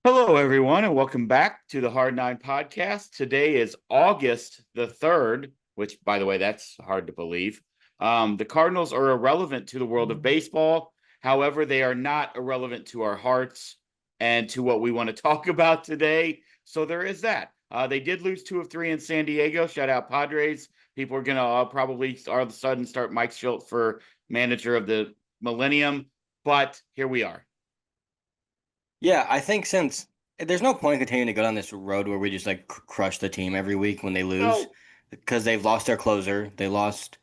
Hello, everyone, and welcome back to the Hard Nine podcast. Today is August the 3rd, which, by the way, that's hard to believe. The Cardinals are irrelevant to the world of baseball. However, they are not irrelevant to our hearts and to what we want to talk about today. So there is that. They did lose 2 of 3 in San Diego. Shout out Padres. People are going to probably all of a sudden start Mike Schilt for manager of the millennium. But here we are. Yeah, I think since there's no point in continuing to go down this road where we just like crush the team every week when they lose No, because they've lost their closer. They lost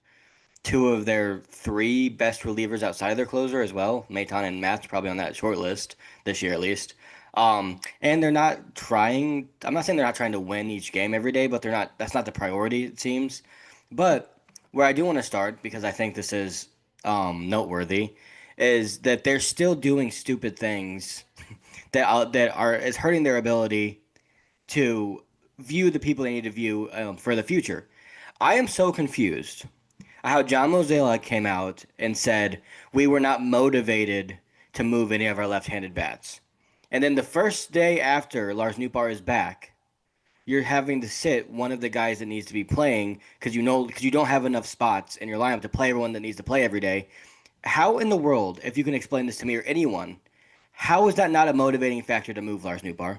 two of their three best relievers outside of their closer as well. Maton and Matt's probably on that short list this year at least. And they're not trying. I'm not saying they're not trying to win each game every day, but they're not. That's not the priority, it seems. But where I do want to start, because I think this is noteworthy, is that they're still doing stupid things that are is hurting their ability to view the people they need to view for the future. I am so confused how John Mozilla came out and said we were not motivated to move any of our left-handed bats. And then the first day after Lars Nootbaar is back, you're having to sit one of the guys that needs to be playing because you don't have enough spots in your lineup to play everyone that needs to play every day. How in the world, if you can explain this to me or anyone, how is that not a motivating factor to move Lars Nootbaar?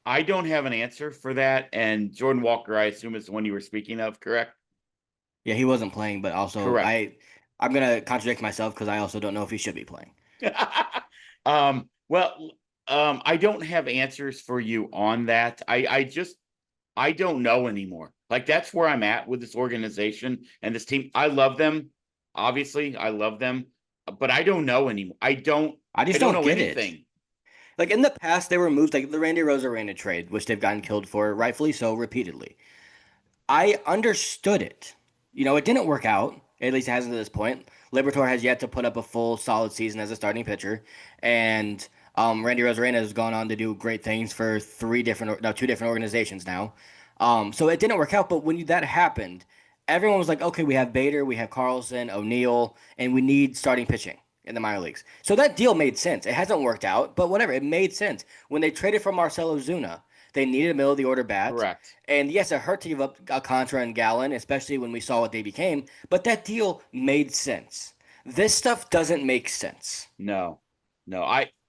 I don't have an answer for that. And Jordan Walker, I assume, is the one you were speaking of, correct? Yeah, he wasn't playing, but also Correct. I'm gonna contradict myself because I also don't know if he should be playing. Well, I don't have answers for you on that. I don't know anymore. Like that's where I'm at with this organization and this team. I love them. Obviously, I love them, but I don't know anymore. I I just don't don't know get it. anything. Like in the past, there were moves like the Randy Rosarena trade, which they've gotten killed for, rightfully so, repeatedly. I understood it. It didn't work out. At least it hasn't to this point. Libertor has yet to put up a full solid season as a starting pitcher, and Randy Rosarena has gone on to do great things for two different organizations now. So it didn't work out. But when that happened, everyone was like, "Okay, we have Bader, we have Carlson, O'Neill, and we need starting pitching in the minor leagues." So that deal made sense. It hasn't worked out, but whatever. It made sense when they traded for Marcelo Zuna. They needed a middle of the order bat. Correct. And yes, it hurt to give up Alcantara and Gallen, especially when we saw what they became, but that deal made sense. This stuff doesn't make sense. No, no.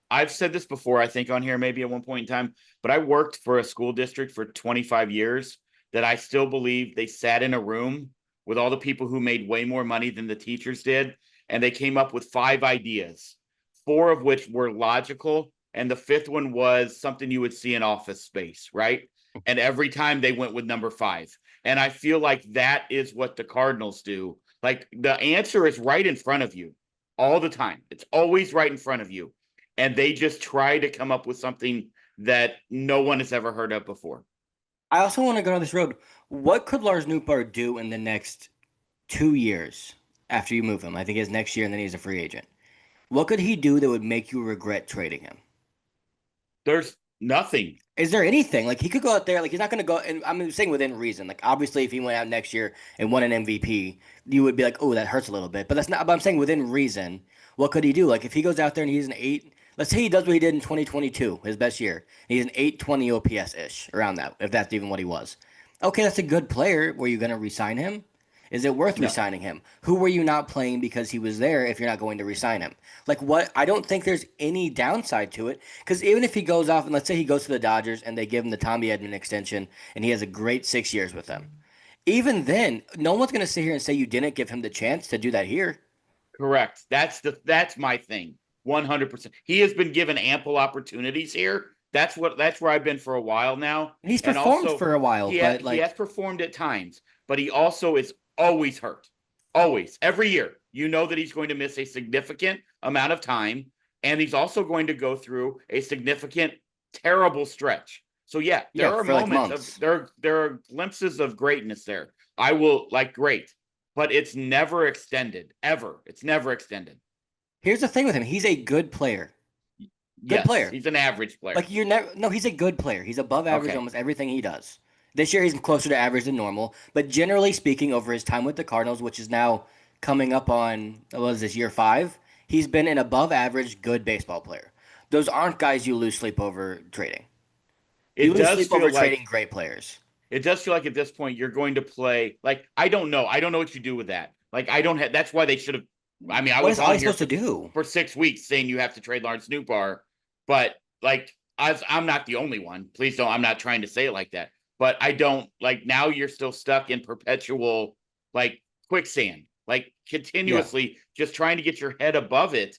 I've said this before, I think on here maybe at one point in time, but I worked for a school district for 25 years that I still believe they sat in a room with all the people who made way more money than the teachers did, and they came up with 5 ideas, four of which were logical, and the fifth one was something you would see in Office Space, right? And every time they went with number five. And I feel like that is what the Cardinals do. Like the answer is right in front of you all the time. It's always right in front of you. And they just try to come up with something that no one has ever heard of before. I also want to go down this road. What could Lars Nootbaar do in the next 2 years after you move him? I think it's next year and then he's a free agent. What could he do that would make you regret trading him? There's nothing. Is there anything like he could go out there? Like he's not going to go. And I'm saying within reason. Like obviously, if he went out next year and won an MVP, you would be like, "Oh, that hurts a little bit." But that's not. But I'm saying within reason. What could he do? Like if he goes out there and he's an eight. Let's say he does what he did in 2022, his best year. And he's an 820 OPS ish around that, if that's even what he was. Okay, that's a good player. Were you going to resign him? Is it worth No. resigning him? Who were you not playing because he was there if you're not going to resign him? Like what? I don't think there's any downside to it because even if he goes off and let's say he goes to the Dodgers and they give him the Tommy Edman extension and he has a great 6 years with them, even then, no one's going to sit here and say you didn't give him the chance to do that here. Correct. That's my thing. 100%. He has been given ample opportunities here. That's where I've been for a while now. And he's And performed also for a while, but he has like, performed at times, but he also is always hurt. Always. Every year. You know that he's going to miss a significant amount of time and he's also going to go through a significant terrible stretch. So yeah, yeah, there are for like moments of months. there are glimpses of greatness there. I will like great, but it's never extended ever. It's never extended. Here's the thing with him: he's a good player. Good Yes, player. he's an average player. Like you're never no, he's a good player. He's above average Okay. almost everything he does. This year he's closer to average than normal, but generally speaking, over his time with the Cardinals, which is now coming up on what is this year 5, he's been an above average good baseball player. those aren't guys you lose sleep over trading. You It lose does sleep feel over like trading great players. it does feel like at this point you're going to play like I don't know. I don't know what you do with that. Like I don't have. That's why they should have. I mean, I What was is on Ollie here supposed to do? for 6 weeks saying you have to trade Lars Nootbaar, but like I'm not the only one. Please don't. I'm not trying to say it like that. But I don't like now. You're still stuck in perpetual like quicksand, like Yeah. continuously just trying to get your head above it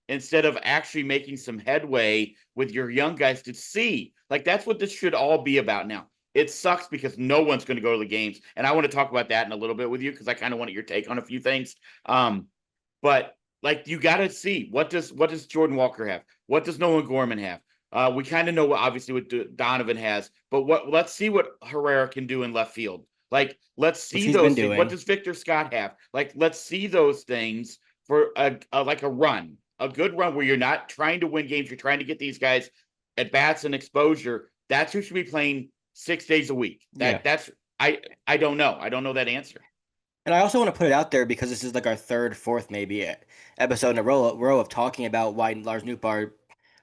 instead of actually making some headway with your young guys to see. Like that's what this should all be about now. It sucks because no one's going to go to the games, and I want to talk about that in a little bit with you because I kind of want your take on a few things. But like you got to see what does Jordan Walker have? What does Nolan Gorman have? We kind of know obviously what Donovan has, but let's see what Herrera can do in left field. Like let's Which see he's been those things. What doing. does Victor Scott have? Like let's see those things for like a run, a good run where you're not trying to win games. You're trying to get these guys at bats and exposure. That's who should be playing 6 days a week. Yeah. That's I don't know. I don't know that answer. And I also want to put it out there because this is like our third, fourth, maybe episode in a row of talking about why Lars Nootbaar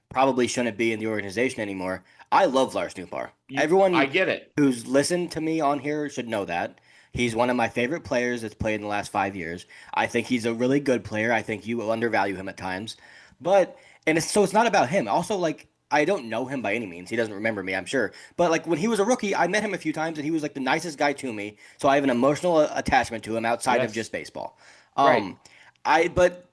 probably shouldn't be in the organization anymore. I love Lars Nootbaar. I Everyone get it. who's listened to me on here should know that. He's one of my favorite players that's played in the last 5 years. I think he's a really good player. I think you undervalue him at times. But so it's not about him. Also, like I don't know him by any means. He doesn't remember me, I'm sure. But like when he was a rookie, I met him a few times and he was like the nicest guy to me. So I have an emotional attachment to him outside of just Yes. baseball. Right. Um I but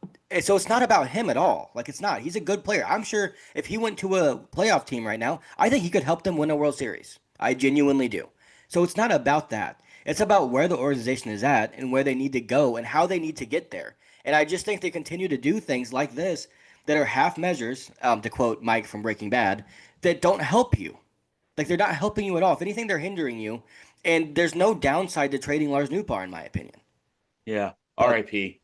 so it's not about him at all. Like it's not. He's a good player. I'm sure if he went to a playoff team right now, I think he could help them win a World Series. I genuinely do. So it's not about that. It's about where the organization is at and where they need to go and how they need to get there. And I just think they continue to do things like this that are half measures, to quote Mike from Breaking Bad, that don't help you. Like they're not helping you at all. If anything, they're hindering you. And there's no downside to trading Lars Nootbaar, in my opinion. Yeah. But R.I.P.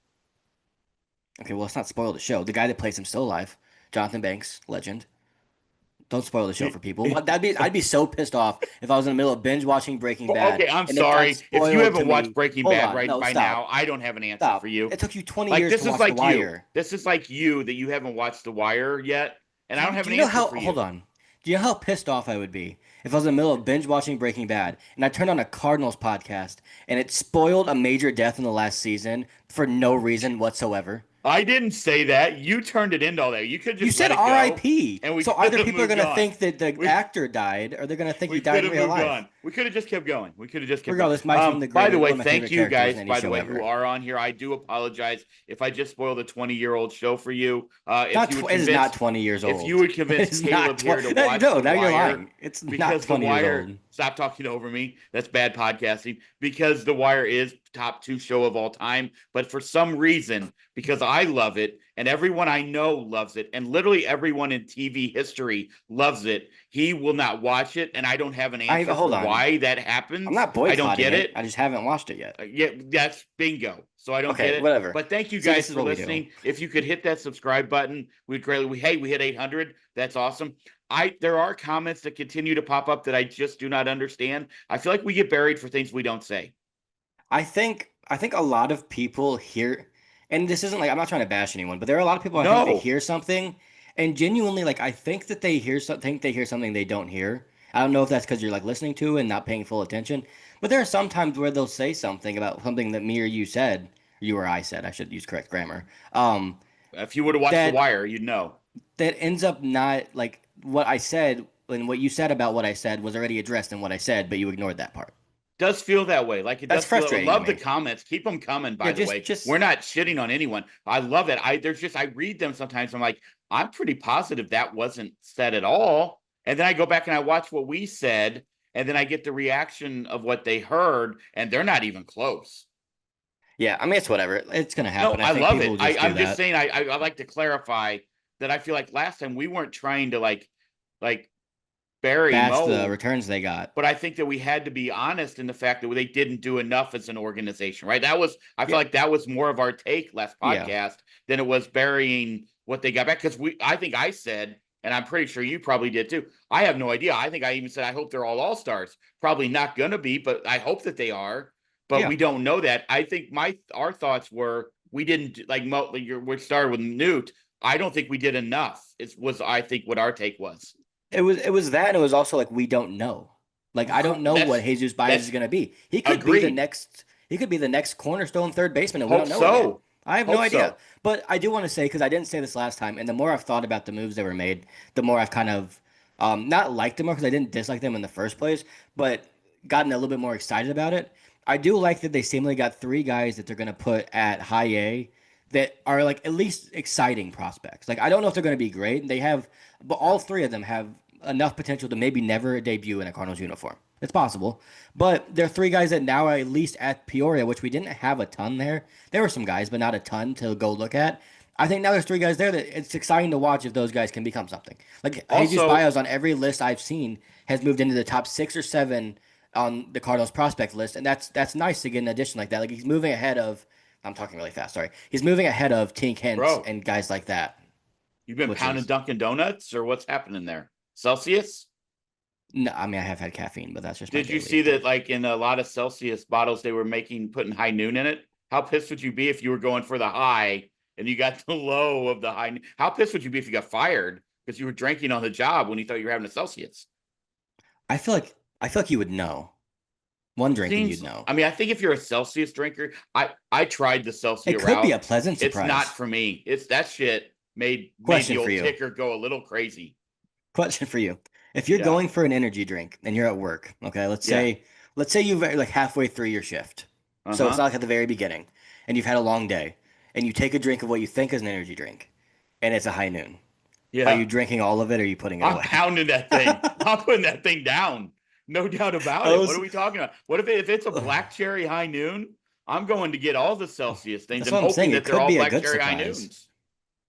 okay, well, let's not spoil the show. The guy that plays him still alive, Jonathan Banks, legend. Don't spoil the show for people. I'd be so pissed off if I was in the middle of binge watching Breaking Bad Okay, I'm and it got sorry. If you spoiled to haven't watched me. Breaking Hold Bad on, right no, by stop, now, I don't have an answer for stop. you. It took you 20 Like years to this is watch The like you. Wire. This is like you that you haven't watched The Wire yet, and I don't have Do an you know answer how? for Hold you. on. Do you know how pissed off I would be if I was in the middle of binge watching Breaking Bad and I turned on a Cardinals podcast and it spoiled a major death in the last season for no reason whatsoever? I didn't say that. You turned it into all that. You could You just let said it go, R.I.P. and we So could either have people are moved gonna on. think that the We actor died, or they're gonna think he we died could in have real moved life. on. We could have just kept going. We could have just kept going. Regardless, Mike's one of the By the greatest, way, one of my thank favorite you characters guys, in any by the show way, who ever. are on here. I do apologize if I just spoiled a 20-year-old show for you. If Not you would it is not convince 20 years if you old. would It convince is not Caleb here 20. to watch No, The now you're Wire, lying. It's not because The 20 years Wire, old. stop talking over me. That's bad podcasting. Because The Wire is top two show of all time. But for some reason, because I love it and everyone I know loves it, and literally everyone in TV history loves it, he will not watch it. And I don't have an I answer for hold on. why that I'm happens. not I don't boycotting get it. it. I just haven't watched it yet. Yeah, that's bingo. So I don't get Okay, it. whatever. But thank you See, guys this is for what we do. listening. If you could hit that subscribe button, we'd greatly. Hey, we hit 800. That's awesome. There are comments that continue to pop up that I just do not understand. I feel like we get buried for things we don't say. I think a lot of people hear, and this isn't like I'm not trying to bash anyone, but there are a lot of people I think they No, hear something and genuinely like I think that they hear something they don't hear. I don't know if that's because you're like listening to and not paying full attention, but there are some times where they'll say something about something that me or you said, you or I said, I should use correct grammar. if you would have watched The That Wire, you'd know. that ends up not like what I said and what you said about what I said was already addressed in what I said, but you ignored that part. Does feel that way. Like it That's does feel. I frustrating to love the me. comments. Keep them coming. Yeah, By the way, just we're not shitting on anyone. I love it. I read them sometimes. I'm like, I'm pretty positive that wasn't said at all. And then I go back and I watch what we said, and then I get the reaction of what they heard, and they're not even close. yeah, I mean it's whatever. It's gonna No, happen. I I think love people it. will just do I'm just that. saying. I like to clarify that I feel like last time we weren't trying to like bury Bash the Mo, returns they got. but I think that we had to be honest in the fact that they didn't do enough as an organization, right? I feel Yeah, like that was more of our take last yeah, podcast than it was burying what they got back. Because I think I said, and I'm pretty sure you probably did too. I have no idea. I think I even said, I hope they're all stars. Probably not going to be, but I hope that they are. But yeah. we don't know that. I think our thoughts were we didn't like Mo. We started with Newt. I don't think we did enough. Was I think what our take was. It was that, and it was also like we don't know. Like I don't know what Jesus Baez is That's going to be. He could be the agreed. next. He could be the next cornerstone third baseman, and we Hope don't know it yet. so. I have no Hope idea. so. But I do want to say because I didn't say this last time, and the more I've thought about the moves that were made, the more I've kind of not liked them, because I didn't dislike them in the first place, but gotten a little bit more excited about it. I do like that they seemingly got three guys that they're going to put at high A that are like at least exciting prospects. Like I don't know if they're going to be great. They have, but all three of them have enough potential to maybe never debut in a Cardinals uniform. It's possible. But there are three guys that now are at least at Peoria, which we didn't have a ton there. There were some guys, but not a ton to go look at. I think now there's three guys there that it's exciting to watch if those guys can become something. Like Jesus Also, Baez on every list I've seen has moved into the top 6 or 7 on the Cardinals prospect list, and that's nice to get an addition like that. Like he's moving ahead of. I'm talking really fast. Sorry, he's moving ahead of Tink Hence bro, and guys like that, you've been which pounding is Dunkin' Donuts or what's happening there? Celsius? no. I mean, I have had caffeine, but that's just my Did you daily see that, intake. like in a lot of Celsius bottles, they were putting high noon in it? How pissed would you be if you were going for the high and you got the low of the high? How pissed would you be if you got fired because you were drinking on the job when you thought you were having a Celsius? I feel like you would know. One drink and you'd Seems, know. I mean, I think if you're a Celsius drinker, I tried the It Celsius could be route. a pleasant It's not surprise. for me. It's that shit made the Question for old you. ticker go a little crazy. Question for you. If you're Yeah. going for an energy drink and you're at work, okay, let's Yeah. say let's say you've like halfway through your shift. So it's Uh-huh. not like at the very beginning and you've had a long day and you take a drink of what you think is an energy drink and it's a high noon. Are Yeah. you drinking all of it or are you putting it I'm away? pounding that thing. I'm putting that thing down. No doubt about it. What Those are we talking about? What if it's a black cherry high noon? I'm going to get all the Celsius things that's and what I'm saying. hoping It that they're could all be a black good cherry high surprise. noons.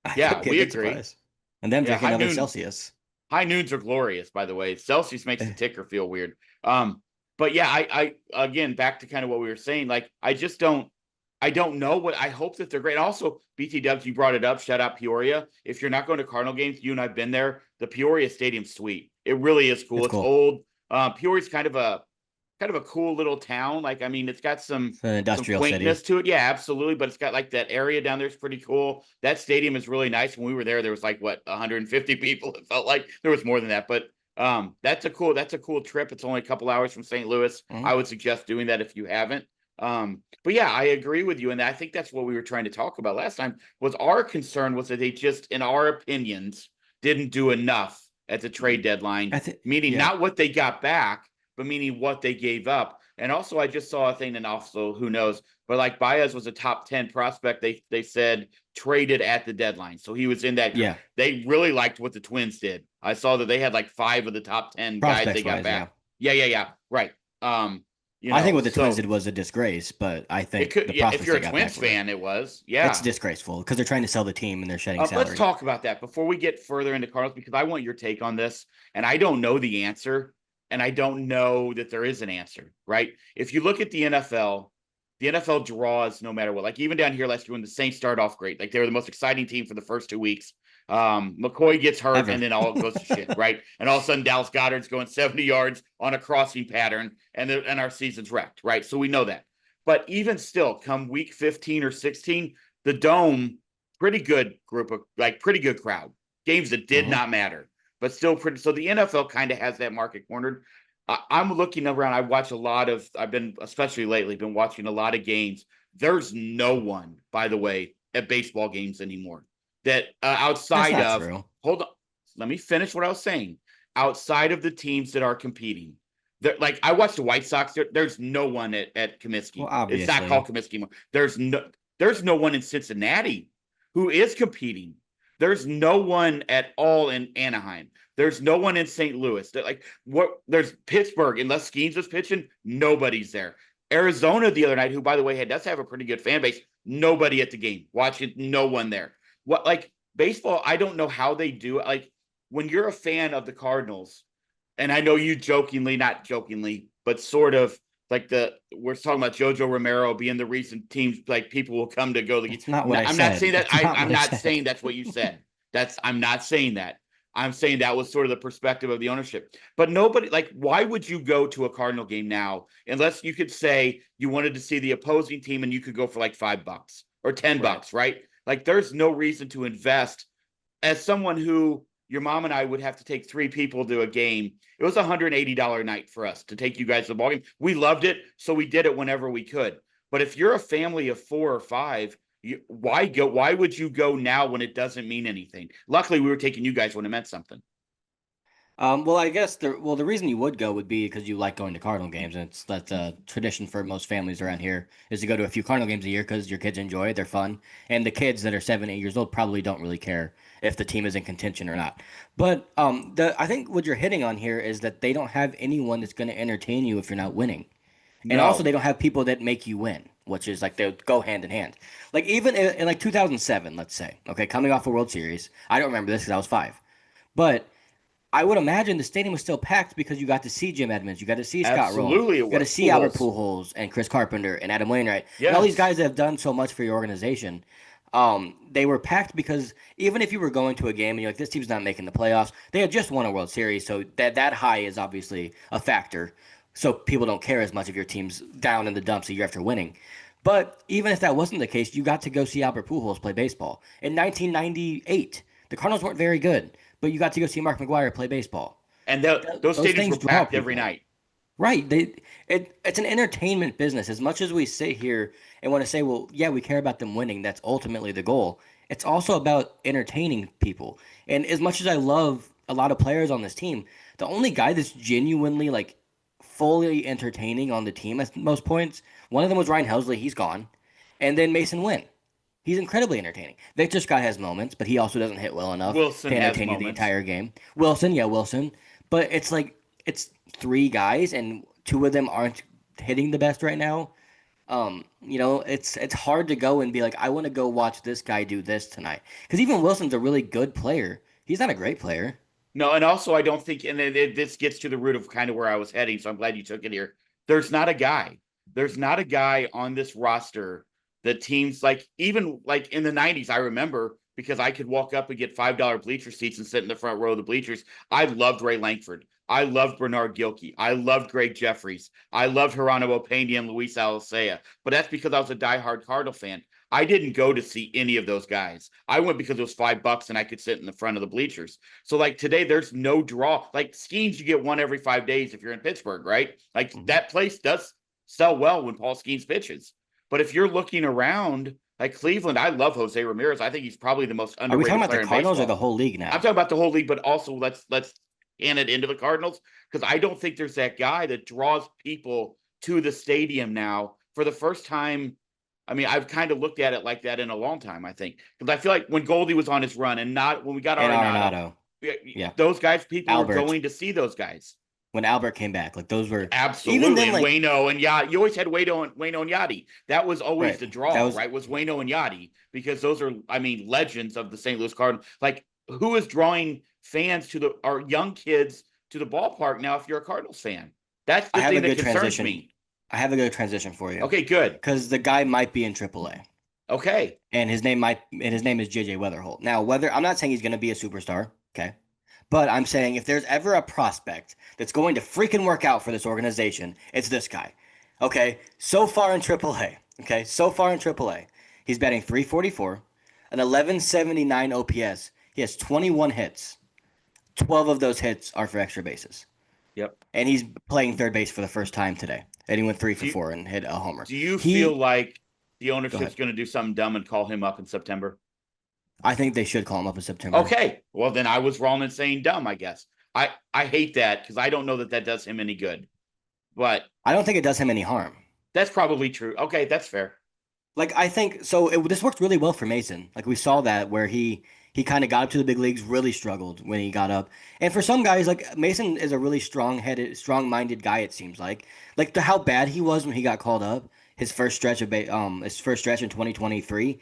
It could Yeah, be a we good agree. surprise. And them Yeah, drinking high another noon Celsius. high noons are glorious, by the way. Celsius makes the Eh, ticker feel weird. But yeah, I again back to kind of what we were saying. Like, I don't know what I hope that they're great. Also, BT Dubs, you brought it up. Shout out Peoria. If you're not going to Cardinal games, you and I've been there. The Peoria Stadium's sweet. It really is cool. It's It's cool. old. Peoria's kind of a cool little town. Like, I mean, it's got some It's an industrial quaintness city. to it. Yeah, absolutely. But it's got like that area down there is pretty cool. That stadium is really nice. When we were there was like what 150 people. It felt like there was more than that. But that's a cool trip. It's only a couple hours from St. Louis. Mhm. I would suggest doing that if you haven't. But yeah, I agree with you. And I think that's what we were trying to talk about last time was our concern was that they just, in our opinions, didn't do enough at the trade deadline, I think meaning yeah. not what they got back, but meaning what they gave up. And also, I just saw a thing, and also who knows, but like Baez was a top 10 prospect. They said traded at the deadline, so he was in that group. Yeah. They really liked what the Twins did. I saw that they had like 5 of the top 10 guys they Prospects got wise, yeah. back. Yeah, right. I think what the Twins So did was a disgrace, but I it think could, the yeah. If prospects you're they a got back Twins were fan, it was, it's yeah. disgraceful because they're trying to sell the team and they're shedding Let's salary. talk about that before we get further into Cardinals because I want your take on this, and I don't know the answer, and I don't know that there is an answer. Right? If you look at the NFL draws no matter what. Like even down here last year when the Saints started off great, like they were the most exciting team for the first 2 weeks. McCoy gets hurt, Ever. and then all goes to shit. Right? And all of a sudden Dallas Goddard's going 70 yards on a crossing pattern, and our season's wrecked. Right? So we know that. But even still, come week 15 or 16, the dome pretty good group of like pretty good crowd. Games that did hmm not matter, but still pretty. So the NFL kind of has that market cornered. I'm looking around. I watch a lot of. I've been especially lately been watching a lot of games. There's no one, by the way, at baseball games anymore that That's outside not of. true. Hold on, let me finish what I was saying. Outside of the teams that are competing, like I watched the White Sox. There's no one at Well, Comiskey. It's not called obviously. Comiskey anymore. There's no one in Cincinnati who is competing. There's no one at all in Anaheim. There's no one in St. Louis. Like what? There's Pittsburgh. Unless Skeens was pitching, nobody's there. Arizona the other night, who by the way does have a pretty good fan base. Nobody at the game watching. No one there. What like baseball? I don't know how they do it. Like when you're a fan of the Cardinals, and I know you jokingly, not jokingly, but sort of like we're talking about Jojo Romero being the reason teams like people will come to go. That's not what I I'm not said. saying that. That's not I'm what I not said. saying that's what you said. I'm not saying that. I'm saying that was sort of the perspective of the ownership. But nobody like why would you go to a Cardinal game now unless you could say you wanted to see the opposing team and you could go for like $5 or ten Right. bucks, right? Like there's no reason to invest as someone who your mom and I would have to take 3 people to a game, it was $180 night for us to take you guys to the ball game. We loved it, so we did it whenever we could. But if you're a family of 4 or 5, why go? Why would you go now when it doesn't mean anything? Luckily, we were taking you guys when it meant something. Well, I guess the reason you would go would be because you like going to Cardinal games, and that's a tradition for most families around here is to go to a few Cardinal games a year because your kids enjoy it, they're fun, and the kids that are 7, 8 years old probably don't really care if the team is in contention or not. But I think what you're hitting on here is that they don't have anyone that's going to entertain you if you're not winning, and also No, they don't have people that make you win, which is like they go hand in hand. Like even in like 2007, let's say, okay, coming off a World Series, I don't remember this because I was 5, but I would imagine the stadium was still packed because you got to see Jim Edmonds, you got to see Scott Rolen, absolutely, you it got to was see Albert Pujols. Pujols and Chris Carpenter and Adam Wainwright and all these Yes, guys that have done so much for your organization. They were packed because even if you were going to a game and you're like, this team's not making the playoffs, they had just won a World Series, so that high is obviously a factor. So people don't care as much if your team's down in the dumps a year after winning. But even if that wasn't the case, you got to go see Albert Pujols play baseball. In 1998, the Cardinals weren't very good, but you got to go see Mark McGwire play baseball. and those Those stadiums were things draw packed every people. night. Right. It's an entertainment business. As much as we sit here and want to say, well, yeah, we care about them winning, that's ultimately the goal. It's also about entertaining people. And as much as I love a lot of players on this team, the only guy that's genuinely like fully entertaining on the team at most points, one of them was Ryan Helsley, he's gone. And then Mason Wynn. He's incredibly entertaining. Victor Scott has moments, but he also doesn't hit well enough Wilson to has entertain you the moments. entire game. Wilson, yeah, Wilson. But it's like it's 3 guys and 2 of them aren't hitting the best right now. It's hard to go and be like, I want to go watch this guy do this tonight. Because even Wilson's a really good player. He's not a great player. No, and also I don't think, and this gets to the root of kind of where I was heading. So I'm glad you took it here. There's not a guy. There's not a guy on this roster that teams like, even like in the '90s. I remember because I could walk up and get $5 bleacher seats and sit in the front row of the bleachers. I loved Ray Langford. I loved Bernard Gilkey. I loved Greg Jeffries. I loved Geronimo Pena and Luis Alicea. But that's because I was a diehard Cardinal fan. I didn't go to see any of those guys. I went because it was $5 and I could sit in the front of the bleachers. So like today, there's no draw. Like Skeens, you get one every 5 days if you're in Pittsburgh, right? Like Mhm. that place does sell well when Paul Skeens pitches. But if you're looking around, like Cleveland, I love Jose Ramirez. I think he's probably the most Are we talking underrated about the player in Cardinals or the baseball. whole league I'm now? talking about the whole league, but also let's hand it into the Cardinals because I don't think there's that guy that draws people to the stadium now for the first time. I mean, I've kind of looked at it like that in a long time, I think. Because I feel like when Goldie was on his run and not when we got And Arenado, Arenado. Yeah. those guys, people were Albert. going to see those guys. When Albert came back, like those were even Absolutely. then And like Waino and Yachty. You always had Waino and Yachty. That was always right. the That draw, was right? Was Waino and Yachty, because those are, I mean, legends of the St. Louis Cardinals. Like, who is drawing fans to our young kids to the ballpark now if you're a Cardinals fan? That's I the have a thing that good concerns transition. me. I have a good transition for you. Okay, good. Because the guy might be in AAA. Okay. And his name is JJ Weatherholt. Now, whether I'm not saying he's gonna be a superstar, okay? But I'm saying if there's ever a prospect that's going to freaking work out for this organization, it's this guy. Okay? So far in AAA. Okay? So far in AAA. He's batting 344, an 1179 OPS. He has 21 hits. 12 of those hits are for extra bases. Yep. And he's playing third base for the first time today. And he went three Do for you, four and hit a homer. do you feel He like the Go ownership's ahead. going to do something dumb and call him up in September? I think they should call him up in September. Okay. Well, then I was wrong in saying dumb, I guess. I hate that because I don't know that does him any good. But I don't think it does him any harm. that's probably true. Okay, that's fair. Like I think so. This worked really well for Mason. Like we saw that where he kind of got up to the big leagues, really struggled when he got up. And for some guys, like Mason is a really strong-headed, strong-minded guy. It seems like how bad he was when he got called up. His first stretch in 2023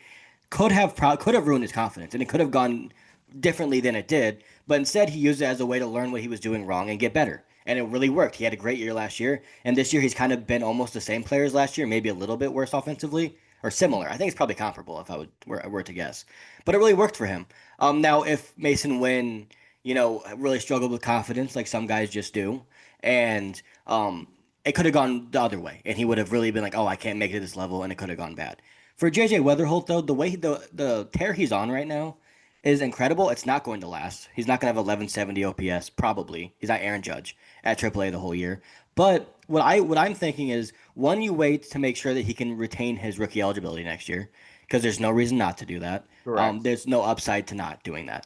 could have ruined his confidence, and it could have gone differently than it did. But instead, he used it as a way to learn what he was doing wrong and get better. And it really worked. He had a great year last year, and this year he's kind of been almost the same player as last year, maybe a little bit worse offensively or similar. I think it's probably comparable if I were to guess. But it really worked for him. Now if Mason Wynn, really struggled with confidence like some guys just do, and it could have gone the other way, and he would have really been like, "Oh, I can't make it to this level," and it could have gone bad. For JJ Weatherholt though, the way the tear he's on right now, is incredible. It's not going to last. He's not going to have 1170 OPS probably. He's not Aaron Judge at AAA the whole year. But what I'm thinking is one, you wait to make sure that he can retain his rookie eligibility next year because there's no reason not to do that. Correct. There's no upside to not doing that.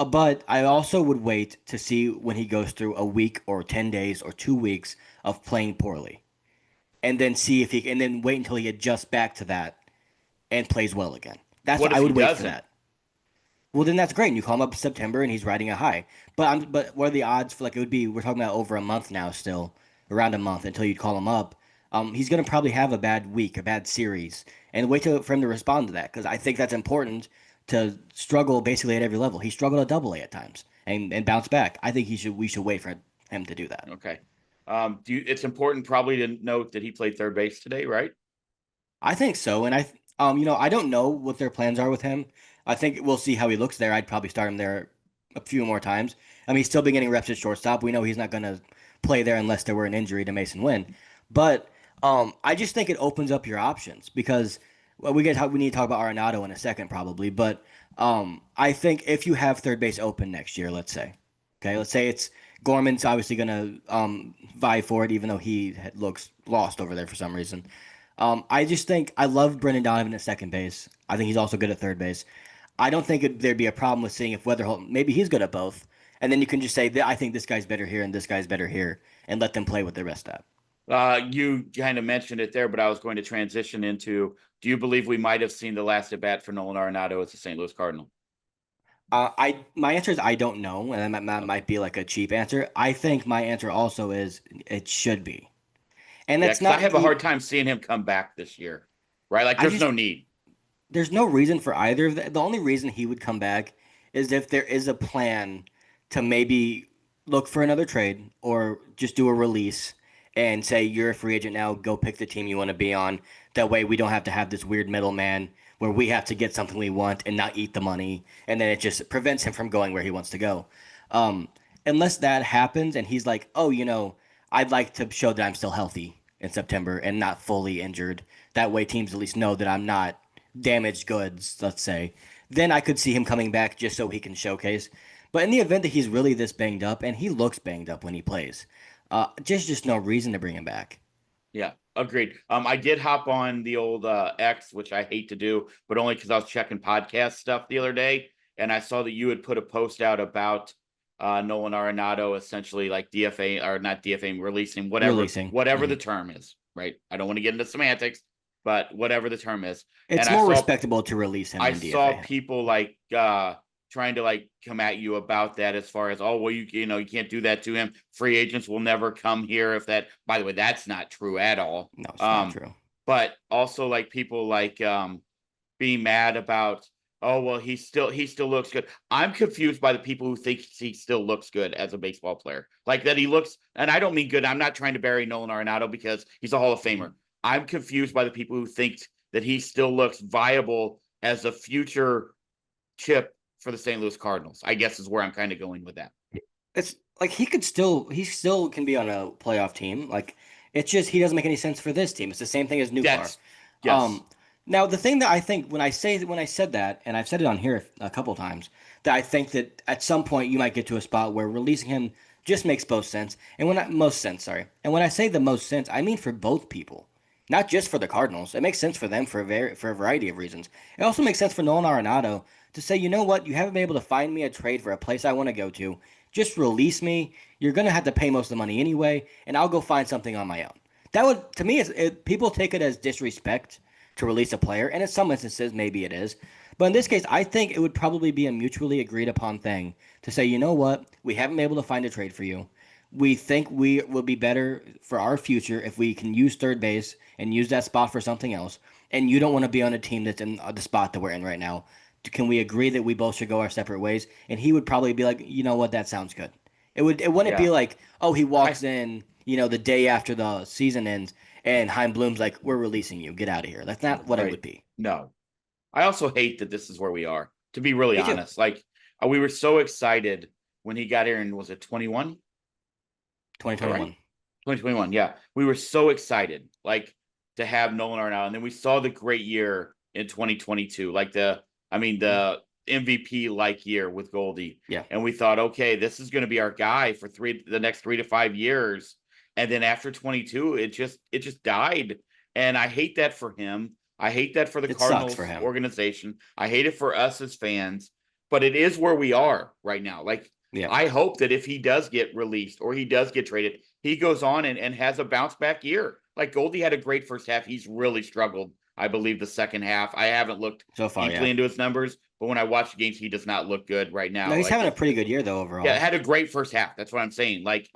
But I also would wait to see when he goes through a week or 10 days or 2 weeks of playing poorly, and then see if he and then wait until he adjusts back to that and plays well again. That's What what if I he would wait for doesn't? that. Well, then that's great. And you call him up in September and he's riding a high. But what are the odds for like it would be? We're talking about over a month now, still around a month until you call him up. He's gonna probably have a bad week, a bad series, and wait for him to respond to that because I think that's important to struggle basically at every level. He struggled at Double A at times and bounce back. I think we should wait for him to do that. Okay. It's important probably to note that he played third base today, right? I think so, and I don't know what their plans are with him. I think we'll see how he looks there. I'd probably start him there a few more times. I mean, he's still been getting reps at shortstop. We know he's not going to play there unless there were an injury to Mason Wynn. But I just think it opens up your options because we need to talk about Arenado in a second probably. But I think if you have third base open next year, let's say it's Gorman's obviously going to vie for it, even though he looks lost over there for some reason. I just think I love Brendan Donovan at second base. I think he's also good at third base. I don't think there'd be a problem with seeing if Weatherhalt maybe he's good at both, and then you can just say that I think this guy's better here and this guy's better here, and let them play with their best at. You kind of mentioned it there, but I was going to transition into, do you believe we might have seen the last at bat for Nolan Arenado as the St. Louis Cardinal? My answer is I don't know, and that Okay. might be like a cheap answer. I think my answer also is it should be, and Yeah, that's because I not. have a hard time seeing him come back this year, right? Like, I there's just no need. there's no reason for either of them. The only reason he would come back is if there is a plan to maybe look for another trade or just do a release and say you're a free agent now, go pick the team you want to be on. That way we don't have to have this weird middleman where we have to get something we want and not eat the money, and then it just prevents him from going where he wants to go. Um, Unless that happens and he's like, oh, I'd like to show that I'm still healthy in September and not fully injured. That way teams at least know that I'm not damaged goods, let's say, then I could see him coming back just so he can showcase. But in the event that he's really this banged up, and he looks banged up when he plays, just no reason to bring him back. Yeah, agreed. I did hop on the old X, which I hate to do, but only because I was checking podcast stuff the other day, and I saw that you had put a post out about Nolan Arenado essentially like DFA or not DFA, releasing Releasing. whatever the Mhm. term is, right? I don't want to get into semantics, but whatever the term is. And It's more respectable to release him I than saw DFA him. people like trying to like come at you about that as far as, oh well, you can't do that to him. Free agents will never come here if that, by the way, that's not true at all. No, it's not true. But also like people like being mad about, oh well, he still looks good. I'm confused by the people who think he still looks good as a baseball player. Like that he looks, and I don't mean good. I'm not trying to bury Nolan Arenado because he's a Hall of Famer. I'm confused by the people who think that he still looks viable as a future chip for the St. Louis Cardinals, I guess is where I'm kind of going with that. It's like he still can be on a playoff team. Like it's just he doesn't make any sense for this team. It's the same thing as Nootbaar. Yes. Yes. Um, Now the thing that I think when I said that, and I've said it on here a couple times, that I think that at some point you might get to a spot where releasing him just makes most sense. And most sense, sorry. And when I say the most sense, I mean for both people, not just for the Cardinals. It makes sense for them for a variety of reasons. It also makes sense for Nolan Arenado to say, you know what, you haven't been able to find me a trade for a place I want to go to. Just release me. You're gonna have to pay most of the money anyway, and I'll go find something on my own. That would, to me, people take it as disrespect to release a player, and in some instances, maybe it is. But in this case, I think it would probably be a mutually agreed upon thing to say, you know what, we haven't been able to find a trade for you. We think we will be better for our future if we can use third base and use that spot for something else. And you don't want to be on a team that's in the spot that we're in right now. Can we agree that we both should go our separate ways? And he would probably be like, you know what, that sounds good. It wouldn't be Yeah. like, oh, he I walks in, the day after the season ends, and Heim Bloom's like, we're releasing you, get out of here. That's not what it right. would be. No. I also hate that this is where we are, to be really Me too. honest. Like we were so excited when he got here and was it 21? All right. 2021. 2021. Yeah. We were so excited like to have Nolan Arenado. And then we saw the great year in 2022. Like the MVP like year with Goldie. Yeah. And we thought, okay, this is going to be our guy for the next 3 to 5 years. And then after 22, it just died. And I hate that for him. I hate that for the It sucks Cardinals for him. organization. I hate it for us as fans, but it is where we are right now. Like, Yeah. I hope that if he does get released or he does get traded, he goes on and has a bounce back year. Like Goldie had a great first half. He's really struggled, I believe, the second half. I haven't looked So far, deeply yeah. into his numbers, but when I watch the games, he does not look good right now. No, he's Like, having a pretty good year though overall. yeah, had a great first half. That's what I'm saying. Like,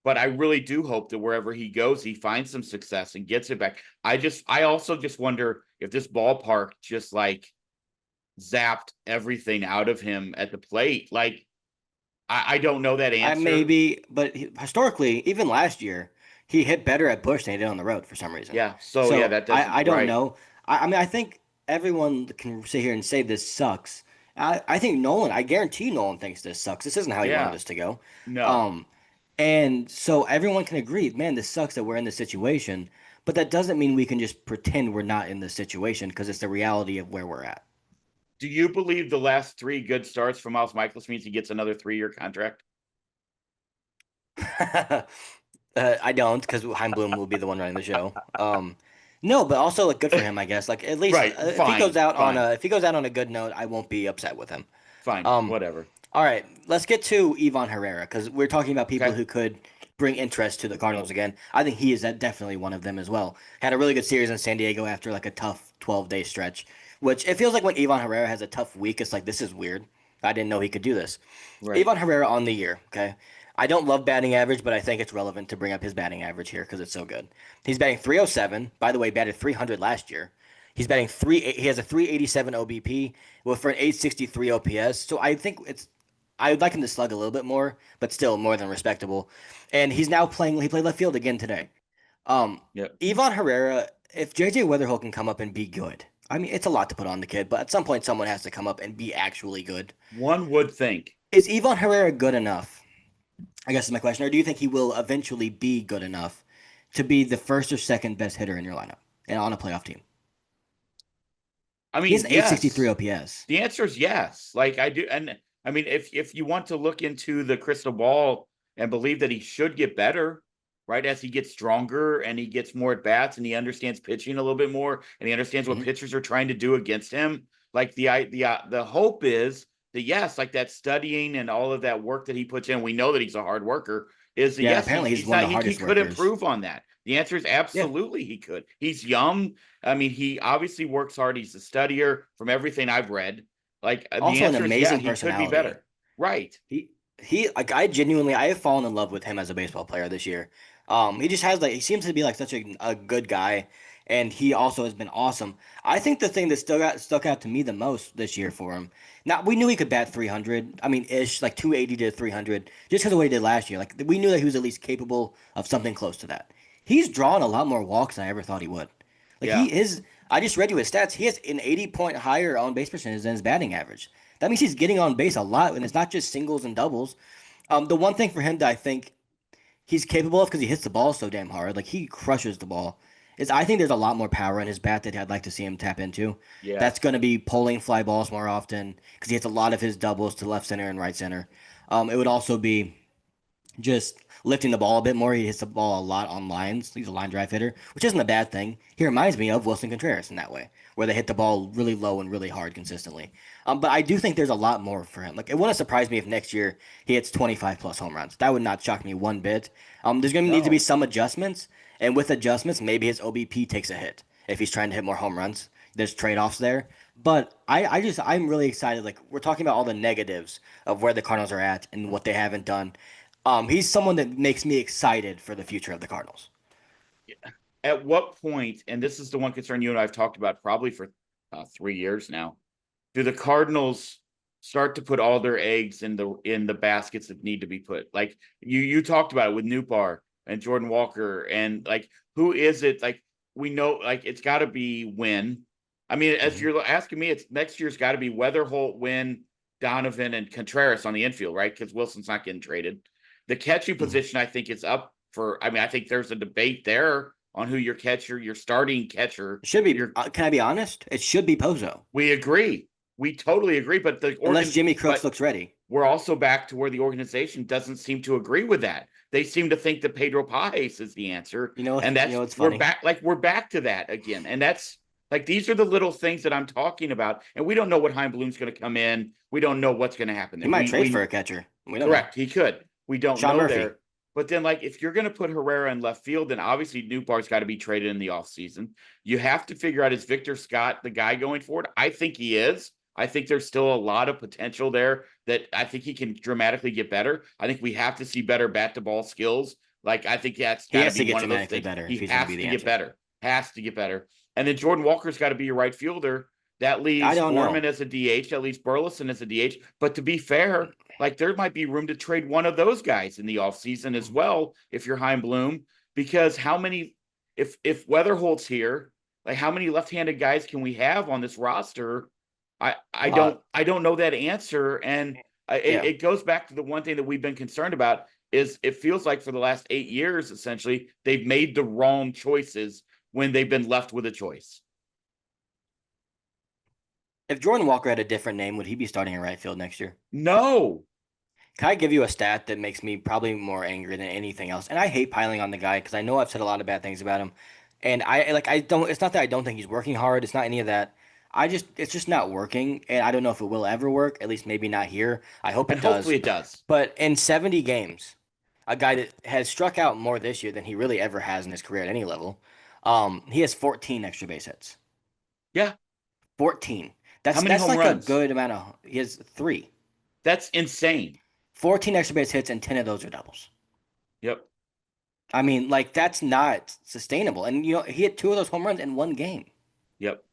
but I really do hope that wherever he goes, he finds some success and gets it back. I also just wonder if this ballpark just like zapped everything out of him at the plate. Like, I don't know that answer. Maybe, but historically, even last year, he hit better at Busch than he did on the road for some reason. Yeah. So yeah, that doesn't. I don't right. know. I mean, I think everyone can sit here and say this sucks. I think Nolan. I guarantee Nolan thinks this sucks. This isn't how he Yeah. wanted this to go. No. And so everyone can agree, man, this sucks that we're in this situation. But that doesn't mean we can just pretend we're not in this situation because it's the reality of where we're at. Do you believe the last 3 good starts from Miles Michaelis means he gets another 3-year contract? I don't, because Heimblum will be the one running the show. No, but also like good for him, I guess. Like at least Right, if he fine, goes out fine. on a good note, I won't be upset with him. Fine, whatever. All right, let's get to Ivan Herrera because we're talking about people Okay. who could bring interest to the Cardinals again. I think he is definitely one of them as well. Had a really good series in San Diego after like a tough 12-day stretch, which it feels like when Ivan Herrera has a tough week, it's like this is weird. I didn't know he could do this. Right. Ivan Herrera on the year, okay? I don't love batting average, but I think it's relevant to bring up his batting average here because it's so good. He's batting 307. By the way, batted 300 last year. He's batting he has a 387 OBP with for an 863 OPS. So I think I would like him to slug a little bit more, but still more than respectable. And he's now he played left field again today. Yep. Ivan Herrera, if JJ Weatherhalt can come up and be good, I mean, it's a lot to put on the kid, but at some point someone has to come up and be actually good. One would think. Is Ivan Herrera good enough? I guess is my question. Or do you think he will eventually be good enough to be the first or second best hitter in your lineup and on a playoff team? I mean, He's an yes. 863 OPS. The answer is yes. Like I do, and I mean, if you want to look into the crystal ball and believe that he should get better, right, as he gets stronger and he gets more at bats and he understands pitching a little bit more and he understands what pitchers are trying to do against him. Like the hope is that yes, like that studying and all of that work that he puts in, we know that he's a hard worker. Is the yes, apparently he's one of the hardest he could workers. improve on that. The answer is absolutely he could. He's young. I mean, he obviously works hard. He's a studier from everything I've read. Like Also the answer an is amazing he could personality. be better. Right. He like I have fallen in love with him as a baseball player this year. He just has he seems to be like such a good guy, and he also has been awesome. I think the thing that stuck out to me the most this year for him. Now we knew he could bat 300. I mean, ish like 280 to 300, just because of what he did last year. Like we knew that he was at least capable of something close to that. He's drawn a lot more walks than I ever thought he would. Like I just read you his stats. He has an 80-point higher on base percentage than his batting average. That means he's getting on base a lot, and it's not just singles and doubles. The one thing for him that I think he's capable of because he hits the ball so damn hard, like he crushes the ball, is I think there's a lot more power in his bat that I'd like to see him tap into. Yeah. That's going to be pulling fly balls more often because he hits a lot of his doubles to left center and right center. It would also be just lifting the ball a bit more. He hits the ball a lot on lines. He's a line drive hitter, which isn't a bad thing. He reminds me of Wilson Contreras in that way, where they hit the ball really low and really hard consistently. But I do think there's a lot more for him. Like it wouldn't surprise me if next year he hits 25 plus home runs. That would not shock me one bit. There's going to need to be some adjustments, and with adjustments, maybe his OBP takes a hit if he's trying to hit more home runs. There's trade-offs there. But I'm really excited. Like we're talking about all the negatives of where the Cardinals are at and what they haven't done. He's someone that makes me excited for the future of the Cardinals. At what point, and this is the one concern you and I have talked about probably for 3 years now, do the Cardinals start to put all their eggs in the baskets that need to be put? Like you talked about it with Nootbaar and Jordan Walker, and like who is it? Like we know, like it's got to be Wynn. I mean, if you're asking me, it's next year's got to be Weatherholt, Wynn, Donovan, and Contreras on the infield, right? Because Wilson's not getting traded. The catching position, I think, is up for. I mean, I think there's a debate there on who your starting catcher Should be. Can I be honest? It should be Pozo. We agree. we totally agree, but unless Jimmy Crooks looks ready. We're also back to where the organization doesn't seem to agree with that. They seem to think that Pedro Pajes is the answer. And that's, it's funny. We're back to that again. And that's like, these are the little things that I'm talking about. And we don't know what Chaim Bloom's going to come in. We don't know what's going to happen there. He might trade for a catcher. We don't correct. Know. He could. We don't Sean know Murphy. there. But then, like, if you're going to put Herrera in left field, then obviously Nootbaar's got to be traded in the offseason. You have to figure out, is Victor Scott the guy going forward? I think he is. I think there's still a lot of potential there that I think he can dramatically get better. I think we have to see better bat to ball skills. Like, I think that's got to be one of those things. Better he has to get better. Has to get better. And then Jordan Walker's got to be your right fielder. That leaves Foreman as a DH. That leaves Burleson as a DH. But to be fair, like, there might be room to trade one of those guys in the offseason as well if you're Chaim Bloom. Because how many, if Weatherholt's here, like, how many left-handed guys can we have on this roster? I don't know that answer. And it goes back to the one thing that we've been concerned about is it feels like for the last 8 years, essentially, they've made the wrong choices when they've been left with a choice. If Jordan Walker had a different name, would he be starting in right field next year? No. Can I give you a stat that makes me probably more angry than anything else? And I hate piling on the guy because I know I've said a lot of bad things about him. And I don't, it's not that I don't think he's working hard. It's not any of that. It's just not working. And I don't know if it will ever work, at least maybe not here. I hope it does. Hopefully it does. But in 70 games, a guy that has struck out more this year than he really ever has in his career at any level, he has 14 extra base hits. Yeah. 14. That's How many home like runs? A good amount of. He has 3. That's insane. 14 extra base hits and 10 of those are doubles. Yep. I mean, like, that's not sustainable. And you know, he had 2 of those home runs in 1 game. Yep.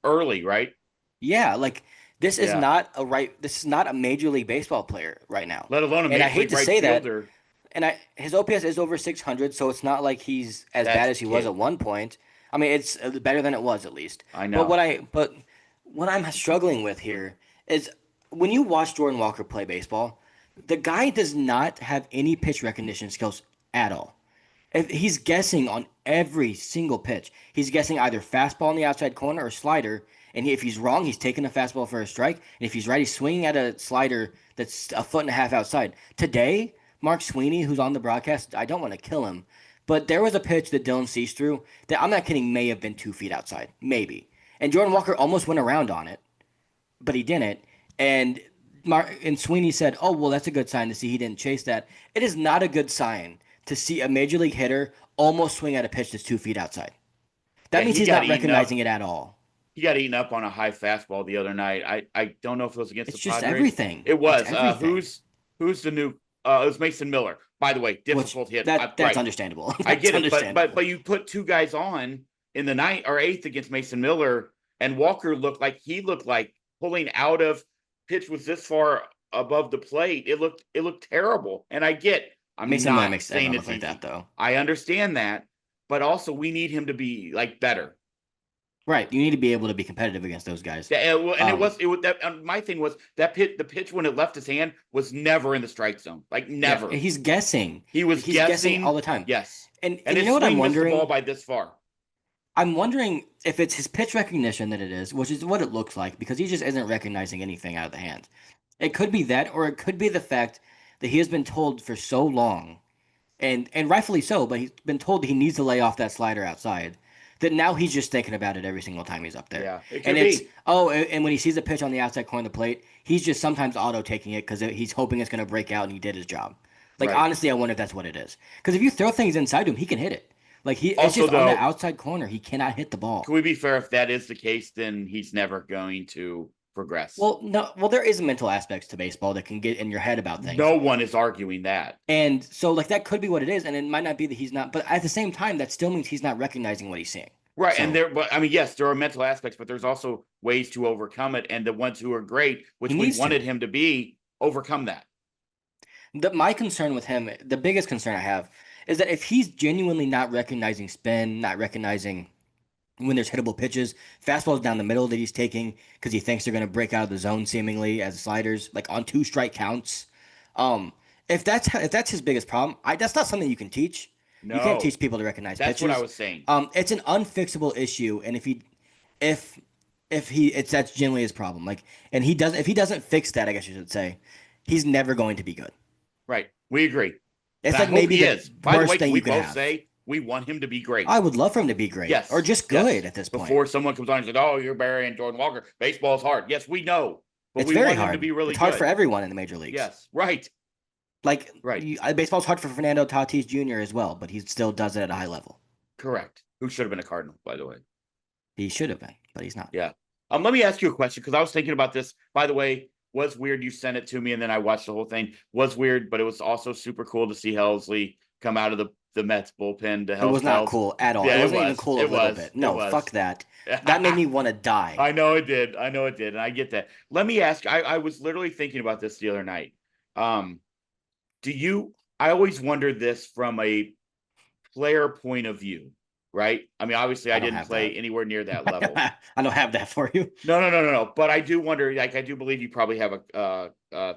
Early, right? Yeah, like this is not a Major League Baseball player right now. Let alone a Major League right fielder. And I hate to say that. And his OPS is over 600, so it's not like he's as bad as he was at one point. I mean, it's better than it was at least. I know. But what I'm struggling with here is when you watch Jordan Walker play baseball, the guy does not have any pitch recognition skills at all. If he's guessing on every single pitch. He's guessing either fastball in the outside corner or slider. And if he's wrong, he's taking a fastball for a strike. And if he's right, he's swinging at a slider that's a foot and a half outside. Today, Mark Sweeney, who's on the broadcast, I don't want to kill him, but there was a pitch that Dylan sees through that, I'm not kidding, may have been 2 feet outside. Maybe. And Jordan Walker almost went around on it, but he didn't. And Sweeney said, oh, well, that's a good sign to see he didn't chase that. It is not a good sign to see a major league hitter almost swing at a pitch that's 2 feet outside. That means he's not recognizing it at all. He got eaten up on a high fastball the other night. I don't know if it was against the Padres. It's just everything. It was. Who's the new? It was Mason Miller. By the way, difficult hit. That's understandable. I get it, but you put 2 guys on in the 9th or 8th against Mason Miller, and Walker looked like pulling out of pitch was this far above the plate. It looked terrible. And I get. Mason Miller makes it look like that though. I understand that, but also we need him to be better. Right, you need to be able to be competitive against those guys. Yeah, my thing was the pitch when it left his hand was never in the strike zone, never. Yeah, he's guessing. He's guessing all the time. Yes, and you know what I'm wondering? Missed the ball by this far. I'm wondering if it's his pitch recognition that it is, which is what it looks like, because he just isn't recognizing anything out of the hand. It could be that, or it could be the fact that he has been told for so long, and rightfully so, but he's been told that he needs to lay off that slider outside. That now he's just thinking about it every single time he's up there. Yeah, it could be. And when he sees a pitch on the outside corner of the plate, he's just sometimes auto-taking it because he's hoping it's going to break out and he did his job. Honestly, I wonder if that's what it is. Because if you throw things inside him, he can hit it. It's just on the outside corner. He cannot hit the ball. Can we be fair? If that is the case, then he's never going to progress. Well, no. Well, there is mental aspects to baseball that can get in your head about things. No one is arguing that. And so, that could be what it is, and it might not be that he's not. But at the same time, that still means he's not recognizing what he's seeing. Right, so, and yes, there are mental aspects, but there's also ways to overcome it, and the ones who are great, which we wanted him to be, overcome that. My concern with him, the biggest concern I have, is that if he's genuinely not recognizing spin, not recognizing when there's hittable pitches, fastballs down the middle that he's taking because he thinks they're going to break out of the zone seemingly as sliders, on 2 strike counts. If that's his biggest problem, that's not something you can teach. No, you can't teach people to recognize pitches. That's what I was saying. It's an unfixable issue, and if that's genuinely his problem. Like, and if he doesn't fix that, I guess you should say, he's never going to be good. Right. We agree. And It's I like hope maybe he the is. By the worst way, can thing we you could both have. say we want him to be great? I would love for him to be great or Yes. just good Yes. at this point. Before someone comes on and says, "Oh, you're burying Jordan Walker. Baseball's hard." Yes, we know, but It's we very want him to hard. be really It's hard for good. everyone in the major leagues. Yes. Right. Like Right. baseball's hard for Fernando Tatis Jr. as well, but he still does it at a high level. Correct. Who should have been a Cardinal, by the way. He should have been, but he's not. Yeah. Let me ask you a question because I was thinking about this. By the way, was weird. You sent it to me and then I watched the whole thing. Was weird, but it was also super cool to see Helsley come out of the Mets bullpen to It help was not Hells. cool at all. Yeah, It it wasn't even was. cool a It little was. bit. It No, was. fuck that. That made me want to die. I know it did. I know it did. And I get that. Let me ask. I was literally thinking about this the other night. Do you I always wondered this from a player point of view, right? I mean, obviously I I don't didn't have play that. anywhere near that level. I don't have that for you. No. But I do wonder, like, I do believe you probably have a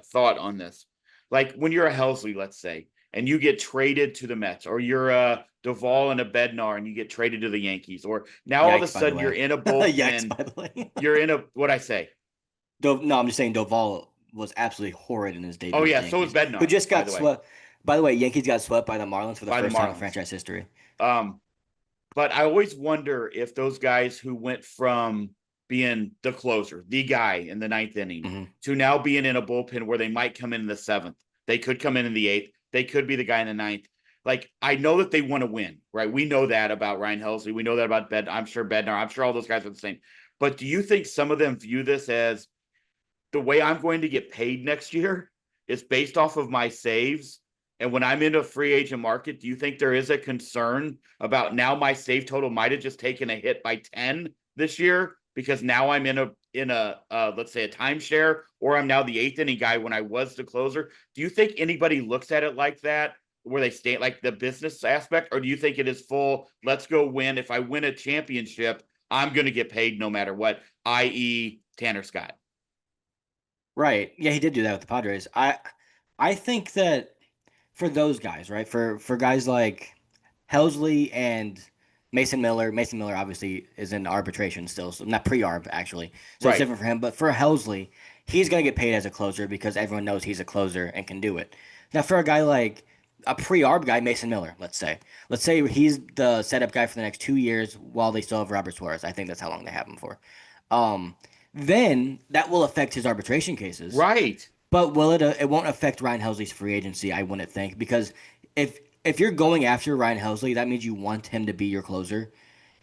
thought on this. Like when you're a Helsley, let's say, and you get traded to the Mets, or you're a Duvall and a Bednar and you get traded to the Yankees, or now all of a Yikes, by the sudden you're way. in a Yikes, bullpen, by the way. you're in a what I say. No, I'm just saying Doval was absolutely horrid in his Oh debut with yeah, the so is Yankees, who Bednar, just by got the way, swept. By the way, Yankees got swept by the Marlins for the by the first time in Marlins. franchise history. Um, but I always wonder if those guys who went from being the closer, the guy in the ninth inning, to now being in a bullpen where they might come in the seventh, they could come in the eighth, they could be the guy in the ninth. Like, I know that they want to win, right? We know that about Ryne Helsley. We know that about I'm sure Bednar. I'm sure all those guys are the same. But do you think some of them view this as the way I'm going to get paid next year is based off of my saves? And when I'm in a free agent market, do you think there is a concern about now my save total might have just taken a hit by 10 this year because now I'm in a let's say a timeshare, or I'm now the eighth inning guy when I was the closer? Do you think anybody looks at it like that, where they stay like the business aspect, or do you think it is full, let's go win? If I win a championship, I'm going to get paid no matter what, i.e. Tanner Scott? Right. Yeah, he did do that with the Padres. I think that for those guys, right? For guys like Helsley and Mason Miller obviously is in arbitration still, so not pre-arb actually. So it's Right. different for him. But for Helsley, he's gonna get paid as a closer because everyone knows he's a closer and can do it. Now for a guy like a pre-arb guy, Mason Miller, let's say he's the setup guy for the next 2 years while they still have Robert Suarez. I think that's how long they have him for. Um, then that will affect his arbitration cases. Right. But will it? It won't affect Ryan Helsley's free agency, I wouldn't think, because if you're going after Ryan Helsley, that means you want him to be your closer.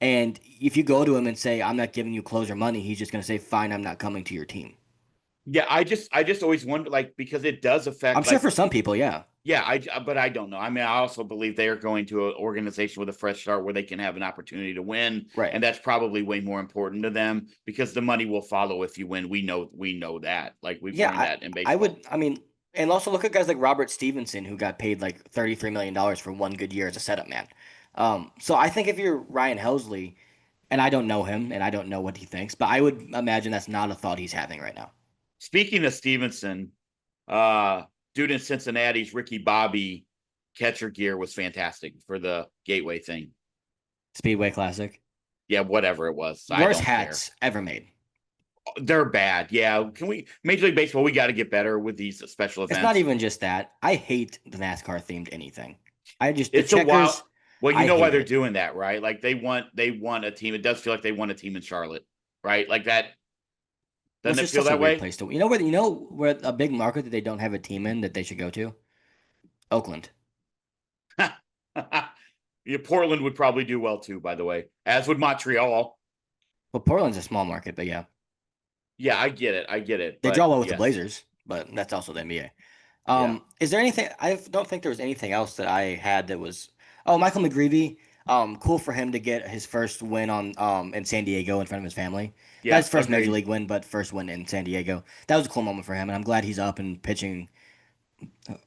And if you go to him and say, "I'm not giving you closer money," he's just going to say, "Fine, I'm not coming to your team." Yeah, I just always wonder, like, because it does I'm affect, sure like, for some people, yeah. yeah, but I don't know. I mean, I also believe they are going to an organization with a fresh start where they can have an opportunity to win, Right. and that's probably way more important to them because the money will follow if you win. We know that. Like, we've Yeah, learned that in I baseball. would. I mean, and also look at guys like Robert Stevenson, who got paid like $33 million for one good year as a setup man. So I think if you're Ryan Helsley, and I don't know him, and I don't know what he thinks, but I would imagine that's not a thought he's having right now. Speaking of Stevenson, uh, dude in Cincinnati's Ricky Bobby catcher gear was fantastic for the Gateway thing. Speedway Classic. Yeah, whatever it was, I Worst don't care. hats ever made. They're bad. Yeah, can we Major League Baseball? We got to get better with these special It's not events. even just that. I hate the NASCAR themed anything. I just the It's a wild. checkers. Well, you I know why hate they're it. doing that, right? Like they want a team. It does feel like they want a team in Charlotte, right? Like that. Well, Doesn't it's it just feel such a that weird way? place to. You know where a big market that they don't have a team in that they should go to? Oakland. Yeah, Portland would probably do well too, by the way, as would Montreal. Well, Portland's a small market, but yeah, Yeah, I get it. I get it. they draw But well with the yes, Blazers, but that's also the NBA. yeah. Is there anything? I don't think there was anything else that I had that was. Oh, Michael McGreevy. Cool for him to get his first win on in San Diego in front of his family. Not Yeah, his first major agreed. league win, but first win in San Diego. That was a cool moment for him, and I'm glad he's up and pitching.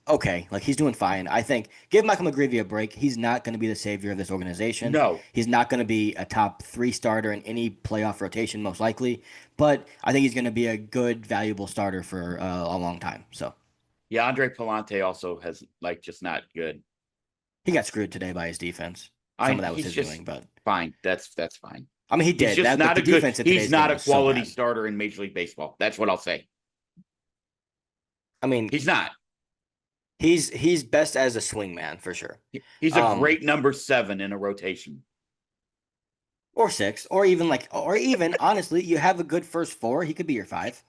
Okay, like he's doing fine. I think give Michael McGreevy a break. He's not going to be the savior of this organization. No. He's not going to be a top three starter in any playoff rotation, most likely. But I think he's going to be a good, valuable starter for a long time. So Yeah, Andre Palante also has like just not good. he got screwed today by his defense. I Some of that was he's his just doing, but fine. That's fine. I mean, he He's did just that, but not the a good. defense in He's today's game not a was so quality bad. starter in Major League Baseball. That's what I'll say. I mean, He's not. he's best as a swing man for sure. He's a Um, great number 7 in a rotation. or 6, or even honestly, you have a good first 4. He could be your 5.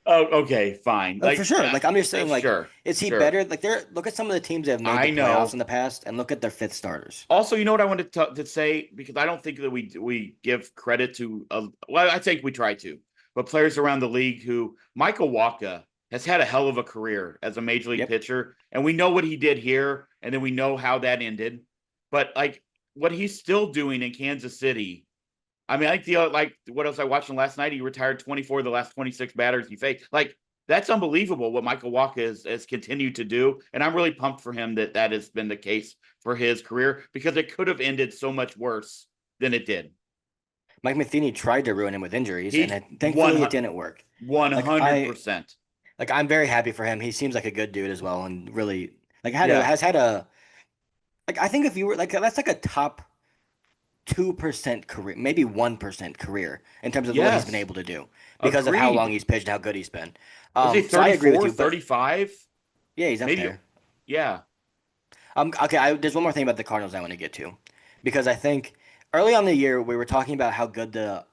Oh, okay, fine. For sure. Like I'm just saying, like, sure, is he sure. better? Like, look at some of the teams that have made the I playoffs know. in the past, and look at their 5th starters. Also, you know what I wanted to say, because I don't think that we give credit to. Well, I think we try to, but players around the league who Michael Wacha has had a hell of a career as a major league Yep. pitcher, and we know what he did here, and then we know how that ended. But like what he's still doing in Kansas City. I mean, like what else I watched last night? He retired 24 of the last 26 batters he faced. Like that's unbelievable what Michael Wacha has continued to do, and I'm really pumped for him that has been the case for his career, because it could have ended so much worse than it did. Mike Matheny tried to ruin him with injuries, He's and thankfully it didn't work. Like 100%. I'm very happy for him. He seems like a good dude as well, and really like Yeah, has had a like I think if you were like that's like a top 2% career, maybe 1% career in terms of what he's been yes, able to do because of how long agreed. he's pitched, how good he's been. Was he So I agree with 34, you, but 35? yeah, he's up Maybe. there. Yeah. Okay, there's one more thing about the Cardinals I want to get to, because I think early on in the year we were talking about how good the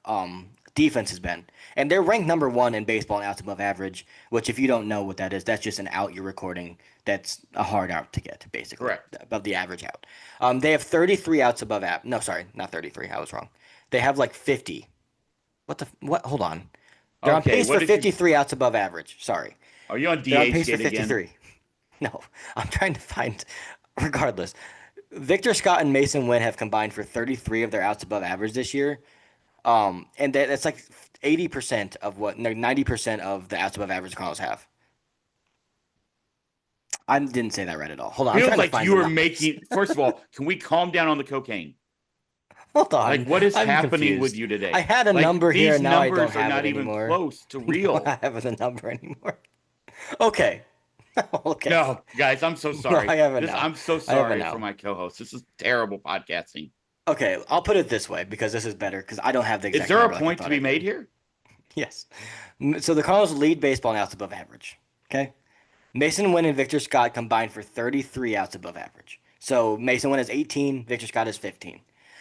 defense has been, and they're ranked number 1 in baseball in outs above average. Which, if you don't know what that is, that's just an out you're recording. That's a hard out to get, basically, Correct. above the average out. They have 33 outs above No, sorry, not 33. I was wrong. They have like 50. What? Hold on. They're on Okay. pace What for did you? 53 outs above average. Sorry. Are you on They're on DH pace for gate again? 53. No, I'm trying to find. Regardless, Victor Scott and Mason Wynn have combined for 33 of their outs above average this year. And that's like 80% of what, no, 90% of the outs above average the Cardinals have. I didn't say that right at all. Hold on, I'm Feels trying to like find you the are numbers. making. First of all, can we calm down on the cocaine? Hold Like, on, what is I'm happening with confused. you I today? had a Like, number here, these and now I don't numbers are have it not even anymore. close to No, I real. have the number anymore. Okay, okay. No, guys, I'm so No, sorry. I have it now. I'm so I have it sorry for now. my co-host. This is terrible podcasting. Okay, I'll put it this way because this is better because I don't have the Is exact there a number like I point to thought I be made did. here? Yes. So the Cardinals lead baseball in outs above average. Okay. Mason Wynn and Victor Scott combined for 33 outs above average. So Mason Wynn has 18, Victor Scott has 15.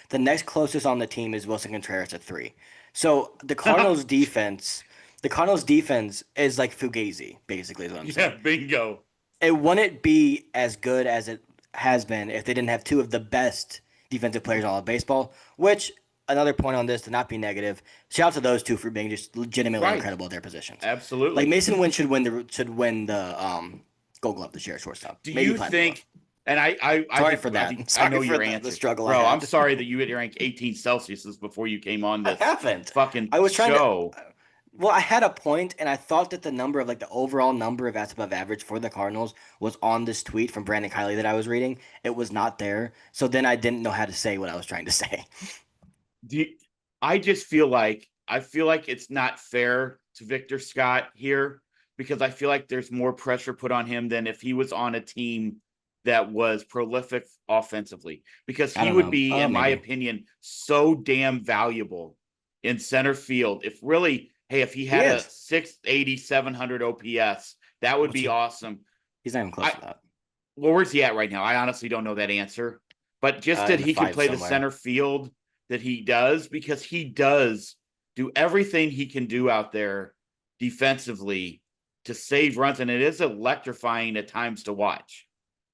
The next closest on the team is Wilson Contreras at 3. So the Cardinals defense is like Fugazi, basically is what I'm saying. Yeah, bingo. It wouldn't be as good as it has been if they didn't have 2 of the best defensive players in all of baseball, which another point on this to not be negative. Shout out to those 2 for being just legitimately Right. incredible at their positions. Like Absolutely. Mason Wynn should win the Gold Glove this year at shortstop. Do Maybe you Platinum Glove. think, and I Sorry think for that. I know Sorry for your the answer. struggle I Bro, I'm had. sorry that you had to rank 18 Celsius before you came on I this haven't. fucking I was trying to. show. Well, I had a point, and I thought that the number of like the overall number of outs above average for the Cardinals was on this tweet from Brandon Kiley that I was reading. It was not there, so then I didn't know how to say what I was trying to say. Do you, I feel like it's not fair to Victor Scott here, because I feel like there's more pressure put on him than if he was on a team that was prolific offensively, because I he don't would know. be, in my Maybe opinion, so damn valuable in center field. If really, hey, if he he had a is. 680, 700 OPS, that would What's be he? awesome. He's not even close I to that. Well, where's he at right now? I honestly don't know that answer. But just that In the he can five play the somewhere. center field that he does, because he does do everything he can do out there defensively to save runs, and it is electrifying at times to watch.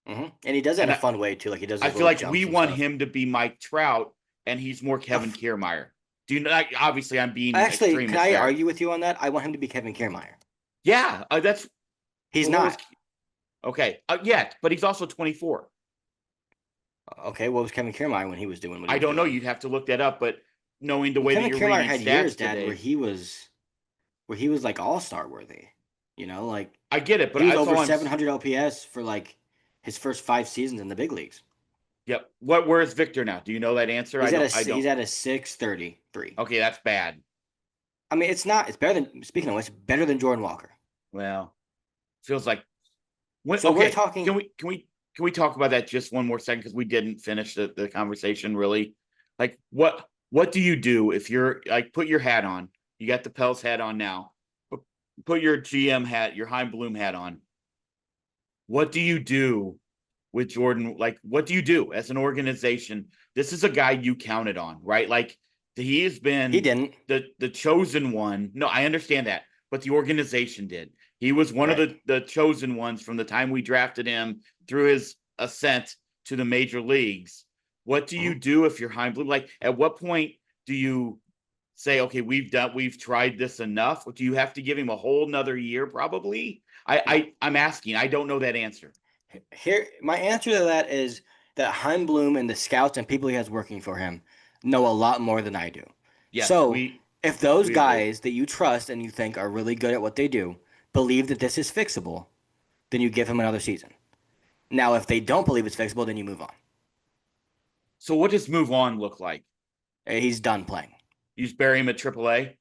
And he does it in And a fun way too. Like he does I his feel little like we jumps and want stuff. him to be Mike Trout, and he's more Kevin Kiermaier. Do you know? Obviously, I'm being Actually, can extremist I there. argue with you on that? I want him to be Kevin Kiermaier. Yeah, that's He's what was not. okay. Yeah, but he's also 24. Okay, what was Kevin Kiermaier when he was doing what he I was don't know. doing? You'd have to look that up, but knowing the Well, way that Kevin you're Kiermaier reading had years, stats Dad, today, where he was like all-star worthy. You know, like I get it, but he was that's over all I'm. 700 OPS for like his first 5 seasons in the big leagues. Yep. Where is Victor now? Do you know that answer? I don't. I He's don't. at a 633. Okay, that's bad. I mean, it's not. It's better than speaking of which, better than Jordan Walker. Well, feels like when. So we're Okay, talking. can we talk about that just one more second, because we didn't finish the conversation really. Like what do you do if you're like, put your hat on? You got the Pels hat on now. Put your GM hat, your Heim Bloom hat on. What do you do with Jordan? Like, what do you do as an organization? This is a guy you counted on, right? Like, he has been He didn't. the chosen one. No, I understand that, but the organization did. He was one Right. of the chosen ones from the time we drafted him through his ascent to the major leagues. What do you do if you're Heim Bloom? Like, at what point do you say, okay, we've tried this enough? Do you have to give him a whole nother year? Probably. I'm asking. I don't know that answer. Here, my answer to that is that Heim Bloom and the scouts and people he has working for him know a lot more than I do. Yes, So, if those we agree. guys that you trust and you think are really good at what they do believe that this is fixable, then you give him another season. Now, if they don't believe it's fixable, then you move on. So what does move on look like? He's done playing. You just bury him at AAA?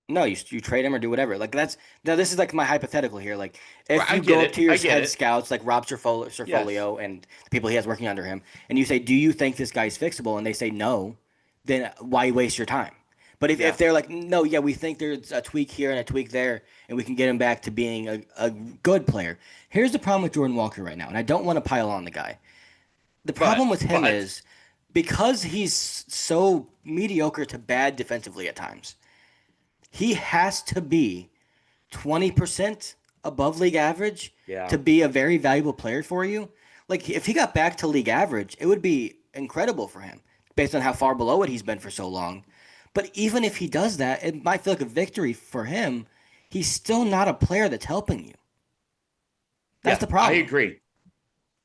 No, you trade him or do whatever. Like that's now this is like my hypothetical here. Like if I you get go up it. to your I get head it. scouts like Rob Cerfolio and the people he has working under him, and you say, "Do you think this guy's fixable?" and they say no, then why waste your time? But if Yeah. they're like, "No, yeah, we think there's a tweak here and a tweak there, and we can get him back to being a good player." Here's the problem with Jordan Walker right now, and I don't want to pile on the guy. The problem with him But is because he's so mediocre to bad defensively at times. He has to be 20% above league average yeah. to be a very valuable player for you. Like if he got back to league average, it would be incredible for him based on how far below it he's been for so long. But even if he does that, it might feel like a victory for him. He's still not a player that's helping you. That's Yeah, the I problem. agree.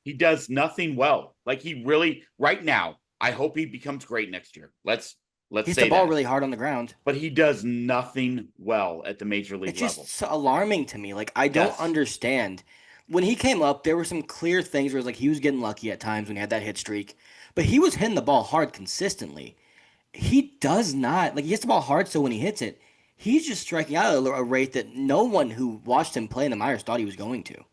He does nothing well. Like, he really right now, I hope he becomes great next year. Let's He hits the say ball that. really hard on the ground. But he does nothing well at the major league It's just level. so alarming to me. Like I don't Yes. understand. When he came up, there were some clear things where it was like he was getting lucky at times when he had that hit streak, but he was hitting the ball hard consistently. He does not like he hits the ball hard, so when he hits it, he's just striking out at a rate that no one who watched him play in the minors thought he was going to,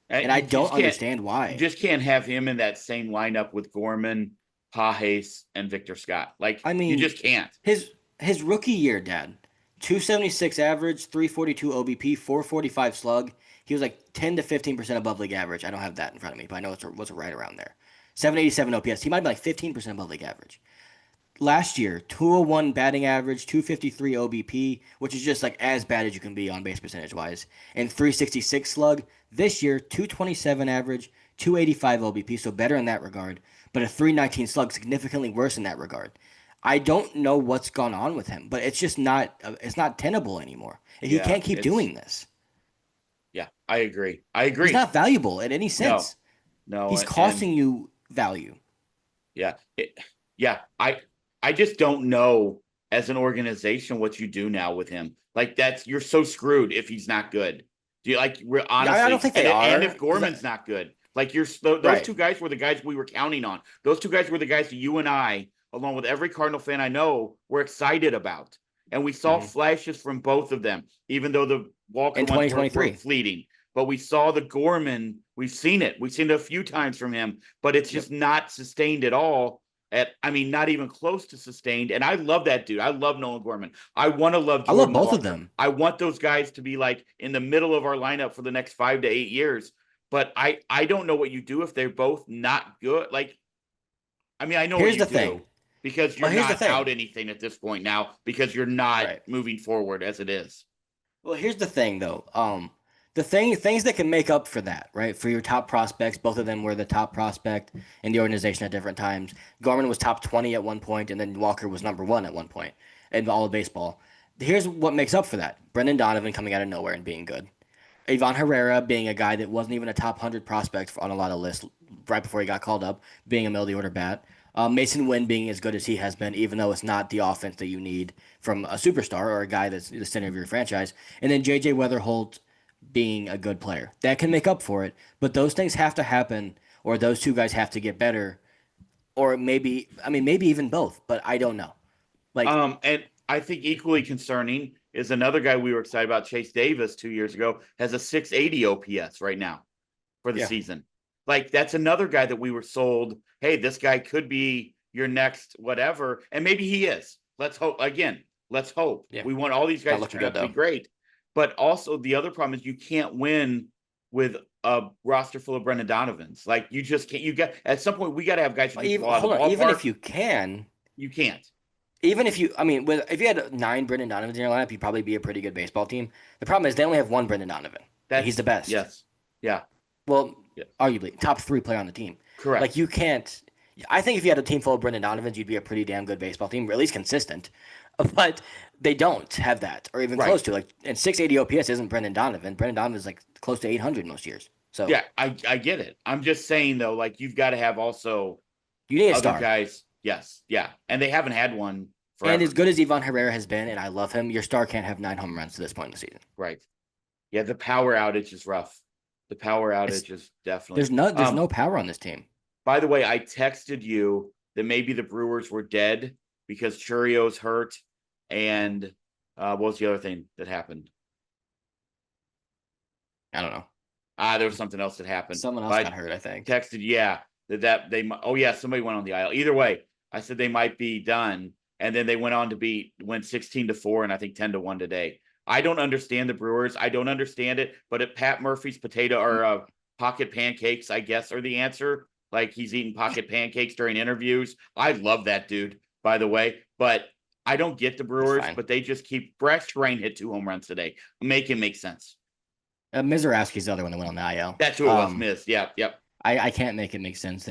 and I You don't just can't understand you why. just can't have him in that same lineup with Gorman, Pajes, and Victor Scott. Like, I you mean, just can't. his rookie year, Dad, 276 average, 342 OBP, 445 slug. He was like 10 to 15% above league average. I don't have that in front of me, but I know it's right around there. 787 OPS. He might be like 15% above league average. Last year, 201 batting average, 253 OBP, which is just like as bad as you can be on base percentage wise, and 366 slug. This year, 227 average, 285 OBP, so better in that regard, but a 319 slug, significantly worse in that regard. I don't know what's gone on with him, but it's just not it's not tenable anymore. He Yeah, can't keep doing this. yeah, I agree. I He's agree. not valuable in any No, sense. no, He's and costing you value. yeah, yeah. I just don't know as an organization what you do now with him. Like, you're so screwed if he's not good. Do you, like, we're I don't honestly, think they and are if Gorman's not good, like, those right. two guys were the guys we were counting on. Those two guys were the guys that you and I, along with every Cardinal fan I know, were excited about. And we saw Mhm. flashes from both of them, even though the Walker In ones were 2023. fleeting. But we saw the Gorman. We've seen it. We've seen it a few times from him, but it's Yep. just not sustained at all. I mean, not even close to sustained. And I love that dude. I love Nolan Gorman. I want to love I love Jordan both of Walker. them. I want those guys to be like in the middle of our lineup for the next 5 to 8 years. But I don't know what you do if they're both not good. Like, I mean, I know what Here's you the thing. do, because you're Well, here's the not out thing. anything at this point now, because you're not Right. moving forward as it is. Well, here's the thing though. Things that can make up for that, right? For your top prospects, both of them were the top prospect in the organization at different times. Gorman was top 20 at one point, and then Walker was number one at one point in all of baseball. Here's what makes up for that: Brendan Donovan coming out of nowhere and being good. Ivan Herrera being a guy that wasn't even a top 100 prospect on a lot of lists right before he got called up, being a middle of the order bat. Mason Wynn being as good as he has been, even though it's not the offense that you need from a superstar or a guy that's the center of your franchise. And then J.J. Weatherholt being a good player. That can make up for it, but those things have to happen, or those two guys have to get better, or maybe, I mean, maybe even both, but I don't know. Like, And I think equally concerning is another guy we were excited about, Chase Davis, 2 years ago, has a 680 OPS right now for the yeah, season. Like, that's another guy that we were sold. Hey, this guy could be, your next whatever. And maybe he is. Let's hope again. Let's hope. Yeah. We want all these guys to turn out to be great. But also the other problem is you can't win with a roster full of Brendan Donovans. Like you just can't. You got at some point we got to have guys who can Even, fly the ballpark. even if you can, you can't. Even if you, I mean, if you had 9 Brendan Donovans in your lineup, you'd probably be a pretty good baseball team. The problem is they only have one Brendan Donovan. He's the best. Yes. Yeah. Well, arguably top 3 player on the team. Correct. Like you can't. I think if you had a team full of Brendan Donovans, you'd be a pretty damn good baseball team, or at least consistent. But they don't have that, or even close to. Like, and 680 OPS isn't Brendan Donovan. Brendan Donovan is like close to 800 most years. So yeah, I get it. I'm just saying though, like you've got to have also you need a other star. Guys. Yes, yeah, and they haven't had one forever. And as good as Ivan Herrera has been, and I love him, your star can't have 9 home runs to this point in the season. Right. Yeah, the power outage is rough. The power outage is definitely there's no power on this team. By the way, I texted you that maybe the Brewers were dead because Churio's hurt, and what was the other thing that happened? I don't know. There was something else that happened. Someone else got hurt, I think. Texted, yeah, that they. Oh yeah, somebody went on the aisle. Either way, I said they might be done, and then they went on to went 16-4, and I think 10-1 today. I don't understand the Brewers. I don't understand it, but at Pat Murphy's potato or pocket pancakes, I guess, are the answer. Like he's eating pocket pancakes during interviews. I love that dude, by the way. But I don't get the Brewers, but they just keep. Ryne hit 2 home runs today. Make it make sense. Mizorowski's the other one that went on the IL. That's who it was, Miz. Yeah, yep. I can't make it make sense.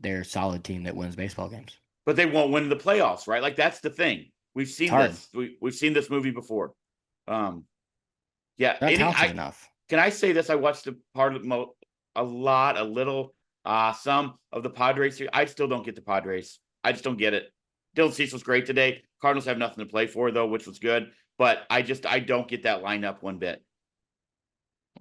They're a solid team that wins baseball games. But they won't win the playoffs, right? Like that's the thing. We've seen this. We've seen this movie before. Yeah, not talented enough. Can I say this? I watched some of the Padres. I still don't get the Padres. I just don't get it. Dylan Cecil's great today. Cardinals have nothing to play for though, which was good. But I don't get that lineup one bit.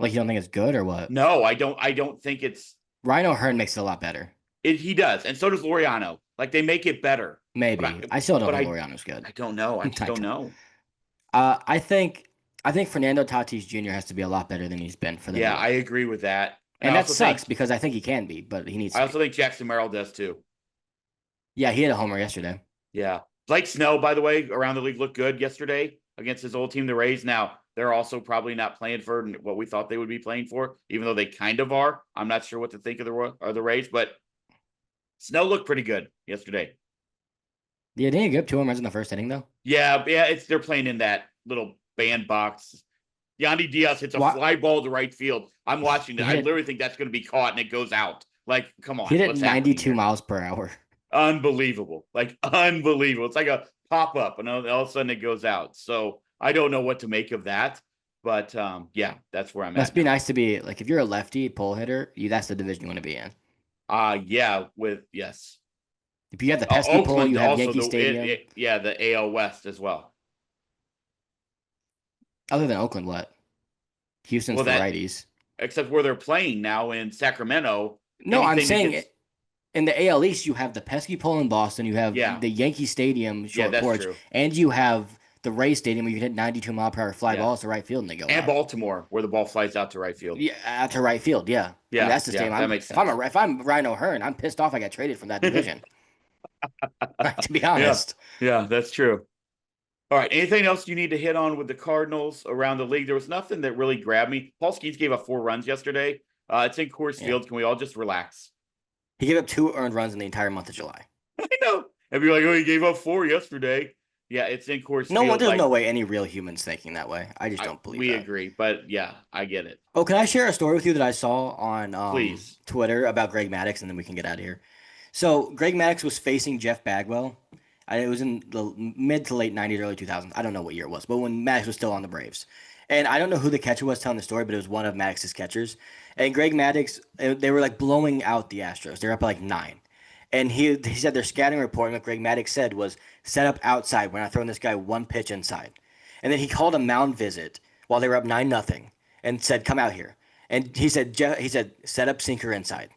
Like you don't think it's good or what? No, I don't think it's. Ryne O'Hearn makes it a lot better. He does, and so does Laureano. Like they make it better. Maybe I still don't think Laureano's good. I don't know. I don't know. I think Fernando Tatis Jr. has to be a lot better than he's been for them. Yeah, I agree with that. And that sucks because I think he can be, but he needs to. I also think Jackson Merrill does too. Yeah, he had a homer yesterday. Yeah. Blake Snell, by the way, around the league looked good yesterday against his old team, the Rays. Now, they're also probably not playing for what we thought they would be playing for, even though they kind of are. I'm not sure what to think of the Rays, but Snell looked pretty good yesterday. Yeah, didn't he give up 2 home runs in the first inning, though? Yeah, they're playing in that little bandbox. Yandy Diaz hits a fly ball to right field. I'm watching it. I literally think that's going to be caught, and it goes out. Like, come on. He hit 92 miles per hour. Unbelievable. Like, unbelievable. It's like a pop-up, and all of a sudden it goes out. So I don't know what to make of that. But, yeah, that's where I'm at. Must be nice to be, like, if you're a lefty pull hitter, that's the division you want to be in. Yeah, yes. If you have the pesky pull, you have Yankee Stadium. The AL West as well. Other than Oakland, what? Houston's the righties. Except where they're playing now in Sacramento. No, I'm saying in the AL East, you have the pesky pole in Boston. You have the Yankee Stadium short porch. True. And you have the Rays Stadium where you can hit 92-mile-per-hour fly balls to right field and they go out. Baltimore, where the ball flies out to right field. Yeah, out to right field, yeah. I mean, that's the stadium. That makes sense. If I'm Ryne O'Hearn, I'm pissed off I got traded from that division. To be honest. Yeah, that's true. All right. Anything else you need to hit on with the Cardinals around the league? There was nothing that really grabbed me. Paul Skeens gave up 4 runs yesterday. It's in Coors Field. Can we all just relax? He gave up 2 earned runs in the entire month of July. I know. And be like, oh, he gave up 4 yesterday. Yeah, it's in Coors Field. There's no way any real human's thinking that way. I just don't believe we agree. But yeah, I get it. Oh, can I share a story with you that I saw on Please. Twitter about Greg Maddux, and then we can get out of here? So Greg Maddux was facing Jeff Bagwell. It was in the mid to late 90s, early 2000s. I don't know what year it was, but when Maddux was still on the Braves. And I don't know who the catcher was telling the story, but it was one of Maddux's catchers. And Greg Maddux, they were like blowing out the Astros. They were up by like 9. And he said their scouting report, and what Greg Maddux said was, set up outside. We're not throwing this guy 1 pitch inside. And then he called a mound visit while they were up 9-0 and said, come out here. And he said, set up sinker inside.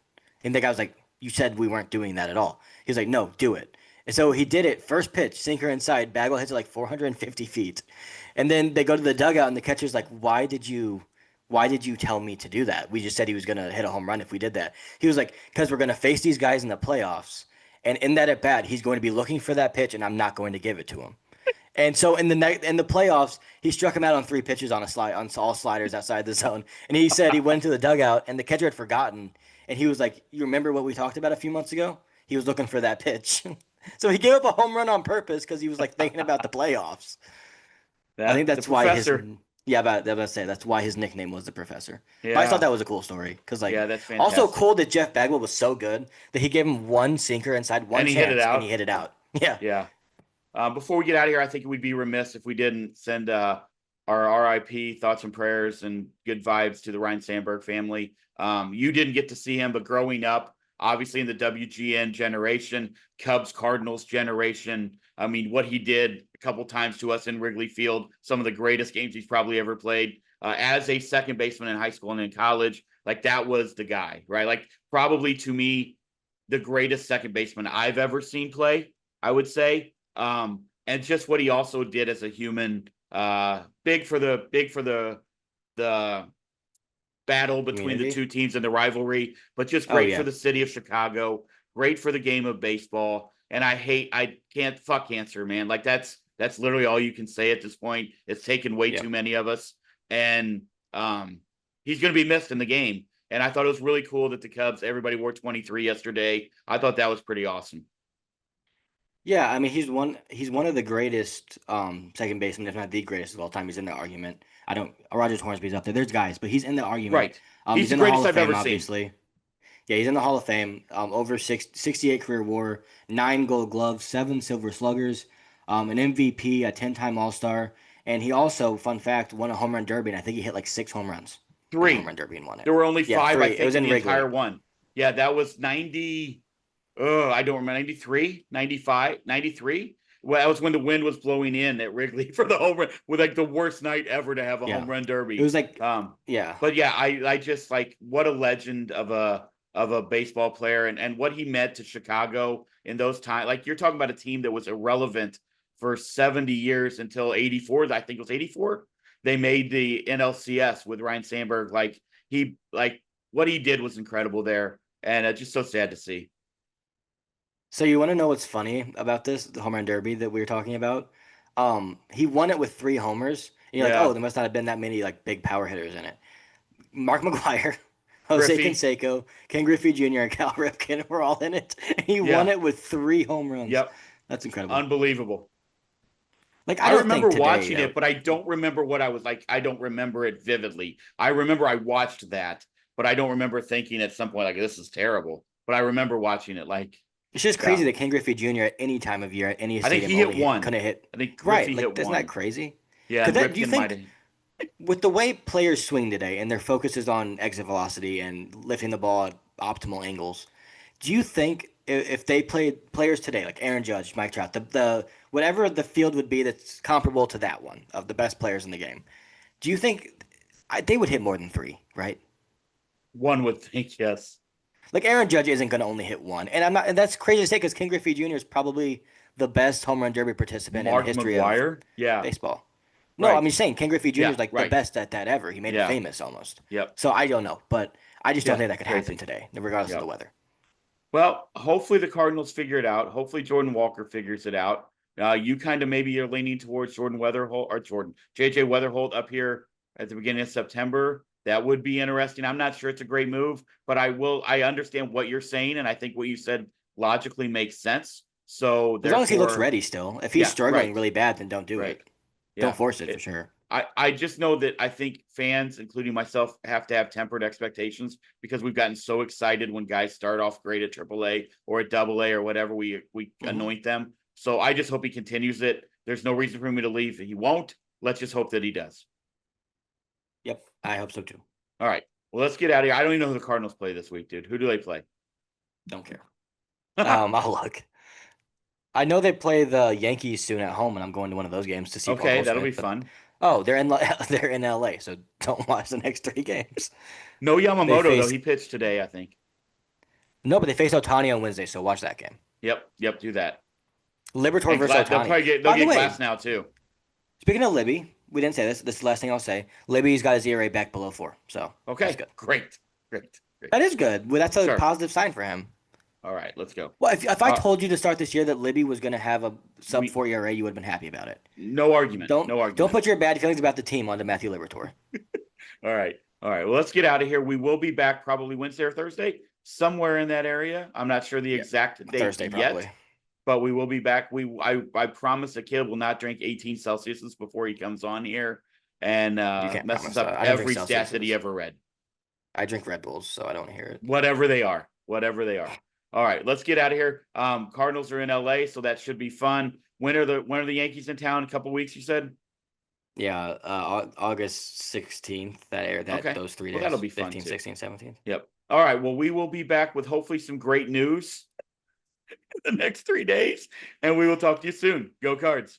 And the guy was like, you said we weren't doing that at all. He was like, no, do it. And so he did it. First pitch, sinker inside. Bagwell hits it like 450 feet. And then they go to the dugout, and the catcher's like, why did you tell me to do that? We just said he was going to hit a home run if we did that. He was like, because we're going to face these guys in the playoffs, And in that at bat, he's going to be looking for that pitch, and I'm not going to give it to him. And so in the playoffs, he struck him out on 3 pitches on a slide on all sliders outside the zone. And he said he went into the dugout, and the catcher had forgotten, and he was like, "You remember what we talked about a few months ago?" He was looking for that pitch, so he gave up a home run on purpose because he was like thinking about the playoffs. I think That the that's why his professor. yeah, about to say that's why his nickname was the professor. But I thought Yeah, that was a cool story because like yeah, that's also fantastic. cool that Jeff Bagwell was so good that he gave him one sinker inside one And he hit it chance and he out. hit it out. Yeah. Yeah. Before we get out of here, I think we'd be remiss if we didn't send our RIP thoughts and prayers and good vibes to the Ryne Sandberg family. You didn't get to see him, but growing up, obviously in the WGN generation, Cubs Cardinals generation, I mean, what he did a couple times to us in Wrigley Field, some of the greatest games he's probably ever played. As a second baseman in high school and in college, like that was the guy, right? Like probably to me, the greatest second baseman I've ever seen play, I would say. And just what he also did as a human, big for the battle between the Community. two teams and the rivalry, but just Oh great for yeah. the city of Chicago, great for the game of baseball. And I can't fuck cancer, man. Like that's literally all you can say at this point. It's taken way Yeah. too many of us, and he's going to be missed in the game. And I thought it was really cool that the Cubs, everybody wore 23 yesterday. I thought that was pretty awesome. Yeah, I mean he's one of the greatest second basemen, if not the greatest of all time. He's in the argument. I don't Rogers Hornsby's up there. There's guys, but he's in the argument. Right. He's He's the in the Hall greatest of I've Fame, ever seen. obviously. Yeah, he's in the Hall of Fame. Over 68 career WAR, 9 Gold Gloves, 7 Silver Sluggers, an MVP, a 10-time All Star, and he also, fun fact, won a home run derby, and I think he hit like 6 home runs in the home Three. run derby and won it. There were only Yeah, five, I 3. It was think, in in the entire Wrigley. one. Yeah, that was 90. Oh, I don't remember. 93, 95, 93. Well, that was when the wind was blowing in at Wrigley for the home run, with like the worst night ever to have a home Yeah, run it derby. was like, Um, yeah, but yeah, I just like what a legend of a baseball player, and what he meant to Chicago in those times. Like you're talking about a team that was irrelevant for 70 years until 84. I think it was 84. They made the NLCS with Ryne Sandberg. Like what he did was incredible there, and just so sad to see. So you want to know what's funny about this, the home run derby that we were talking about? He won it with 3 homers. And you're like, oh, Yeah, there must not have been that many like big power hitters in it. Mark McGuire, Jose Griffey. Canseco, Ken Griffey Jr., and Cal Ripken were all in it. And he won Yeah, it with 3 home runs. yep, That's incredible. unbelievable. Like I I don't think remember today watching that it, but I don't remember what I was like. I don't remember it vividly. I remember I watched that, but I don't remember thinking at some point like this is terrible. But I remember watching it. Like, it's just yeah, crazy that Ken Griffey Jr. at any time of year at any I think stadium he hit only hit one. couldn't hit I think right. Griffey Like hit isn't that one. crazy? Yeah, Could and that do you Ripken might think have. with the way players swing today and their focus is on exit velocity and lifting the ball at optimal angles, do you think if they played players today like Aaron Judge, Mike Trout, the whatever the field would be that's comparable to that one of the best players in the game, do you think they would hit more than 3, right? One would think yes. Like Aaron Judge isn't going to only hit one, and I'm not. And that's crazy to say because Ken Griffey Jr. is probably the best home run derby participant in the Mark history of McGuire. Yeah, baseball. No, I'm right. just saying Ken Griffey Jr. Yeah, is like the right. best at that ever. He made it Yeah, famous almost. yep. So I don't know, but I just don't Yeah, think that could happen crazy. today, regardless of the Yep. weather. Well, hopefully the Cardinals figure it out. Hopefully Jordan Walker figures it out. You kind of maybe you're leaning towards Jordan Weatherholt or Jordan JJ Weatherholt up here at the beginning of September. That would be interesting. I'm not sure it's a great move, but I understand what you're saying, and I think what you said logically makes sense. So As long as he looks therefore, ready still. If he's yeah, struggling right, really bad, then don't do right. it. Don't Yeah. force it for It, sure. I just know that I think fans, including myself, have to have tempered expectations because we've gotten so excited when guys start off great at AAA or at AA or whatever we Hmm. anoint them. So I just hope he continues it. There's no reason for me to leave. He won't. Let's just hope that he does. Yep, I hope so too. All right. Well, let's get out of here. I don't even know who the Cardinals play this week, dude. Who do they play? Don't care. I'll look. I know they play the Yankees soon at home, and I'm going to one of those games to see Paul Okay, that'll be Goldschmidt. But fun. oh, they're in LA, so don't watch the next 3 games. No They Yamamoto though. face He pitched today, I think. no, but they face Otani on Wednesday, so watch that game. Yep. Do that. Libertor And versus they'll Otani. probably get By the way, Glass now too. speaking of Libby, we didn't say this. This is the last thing I'll say. Libby's got his ERA back below 4, so that's Okay, good. great. That is good. Well, that's a Sure. positive sign for him. All right, let's go. Well, if I Uh, told you to start this year that Libby was going to have a sub we 4 ERA, you would have been happy about it. no argument. Don't No don't argument. put your bad feelings about the team onto Matthew Liberatore. All right. All right. Well, let's get out of here. We will be back probably Wednesday or Thursday, somewhere in that area. I'm not sure the Yeah, exact date Thursday yet, probably. but we will be back. I promise the kid will not drink 18 Celsius before he comes on here and You can't messes promise up that. I don't drink every stat that he Celsiuses. ever read. I drink Red Bulls, so I don't hear it. Whatever they are. Whatever they are. All right, let's get out of here. Cardinals are in LA, so that should be fun. When are the Yankees in town? A couple weeks, you said? Yeah, August 16th, Okay. those 3 Well, days, that'll be fun 15th, too. 16th, 17th. Yep. All right. Well, we will be back with hopefully some great news in the next 3 days, and we will talk to you soon. Go Cards.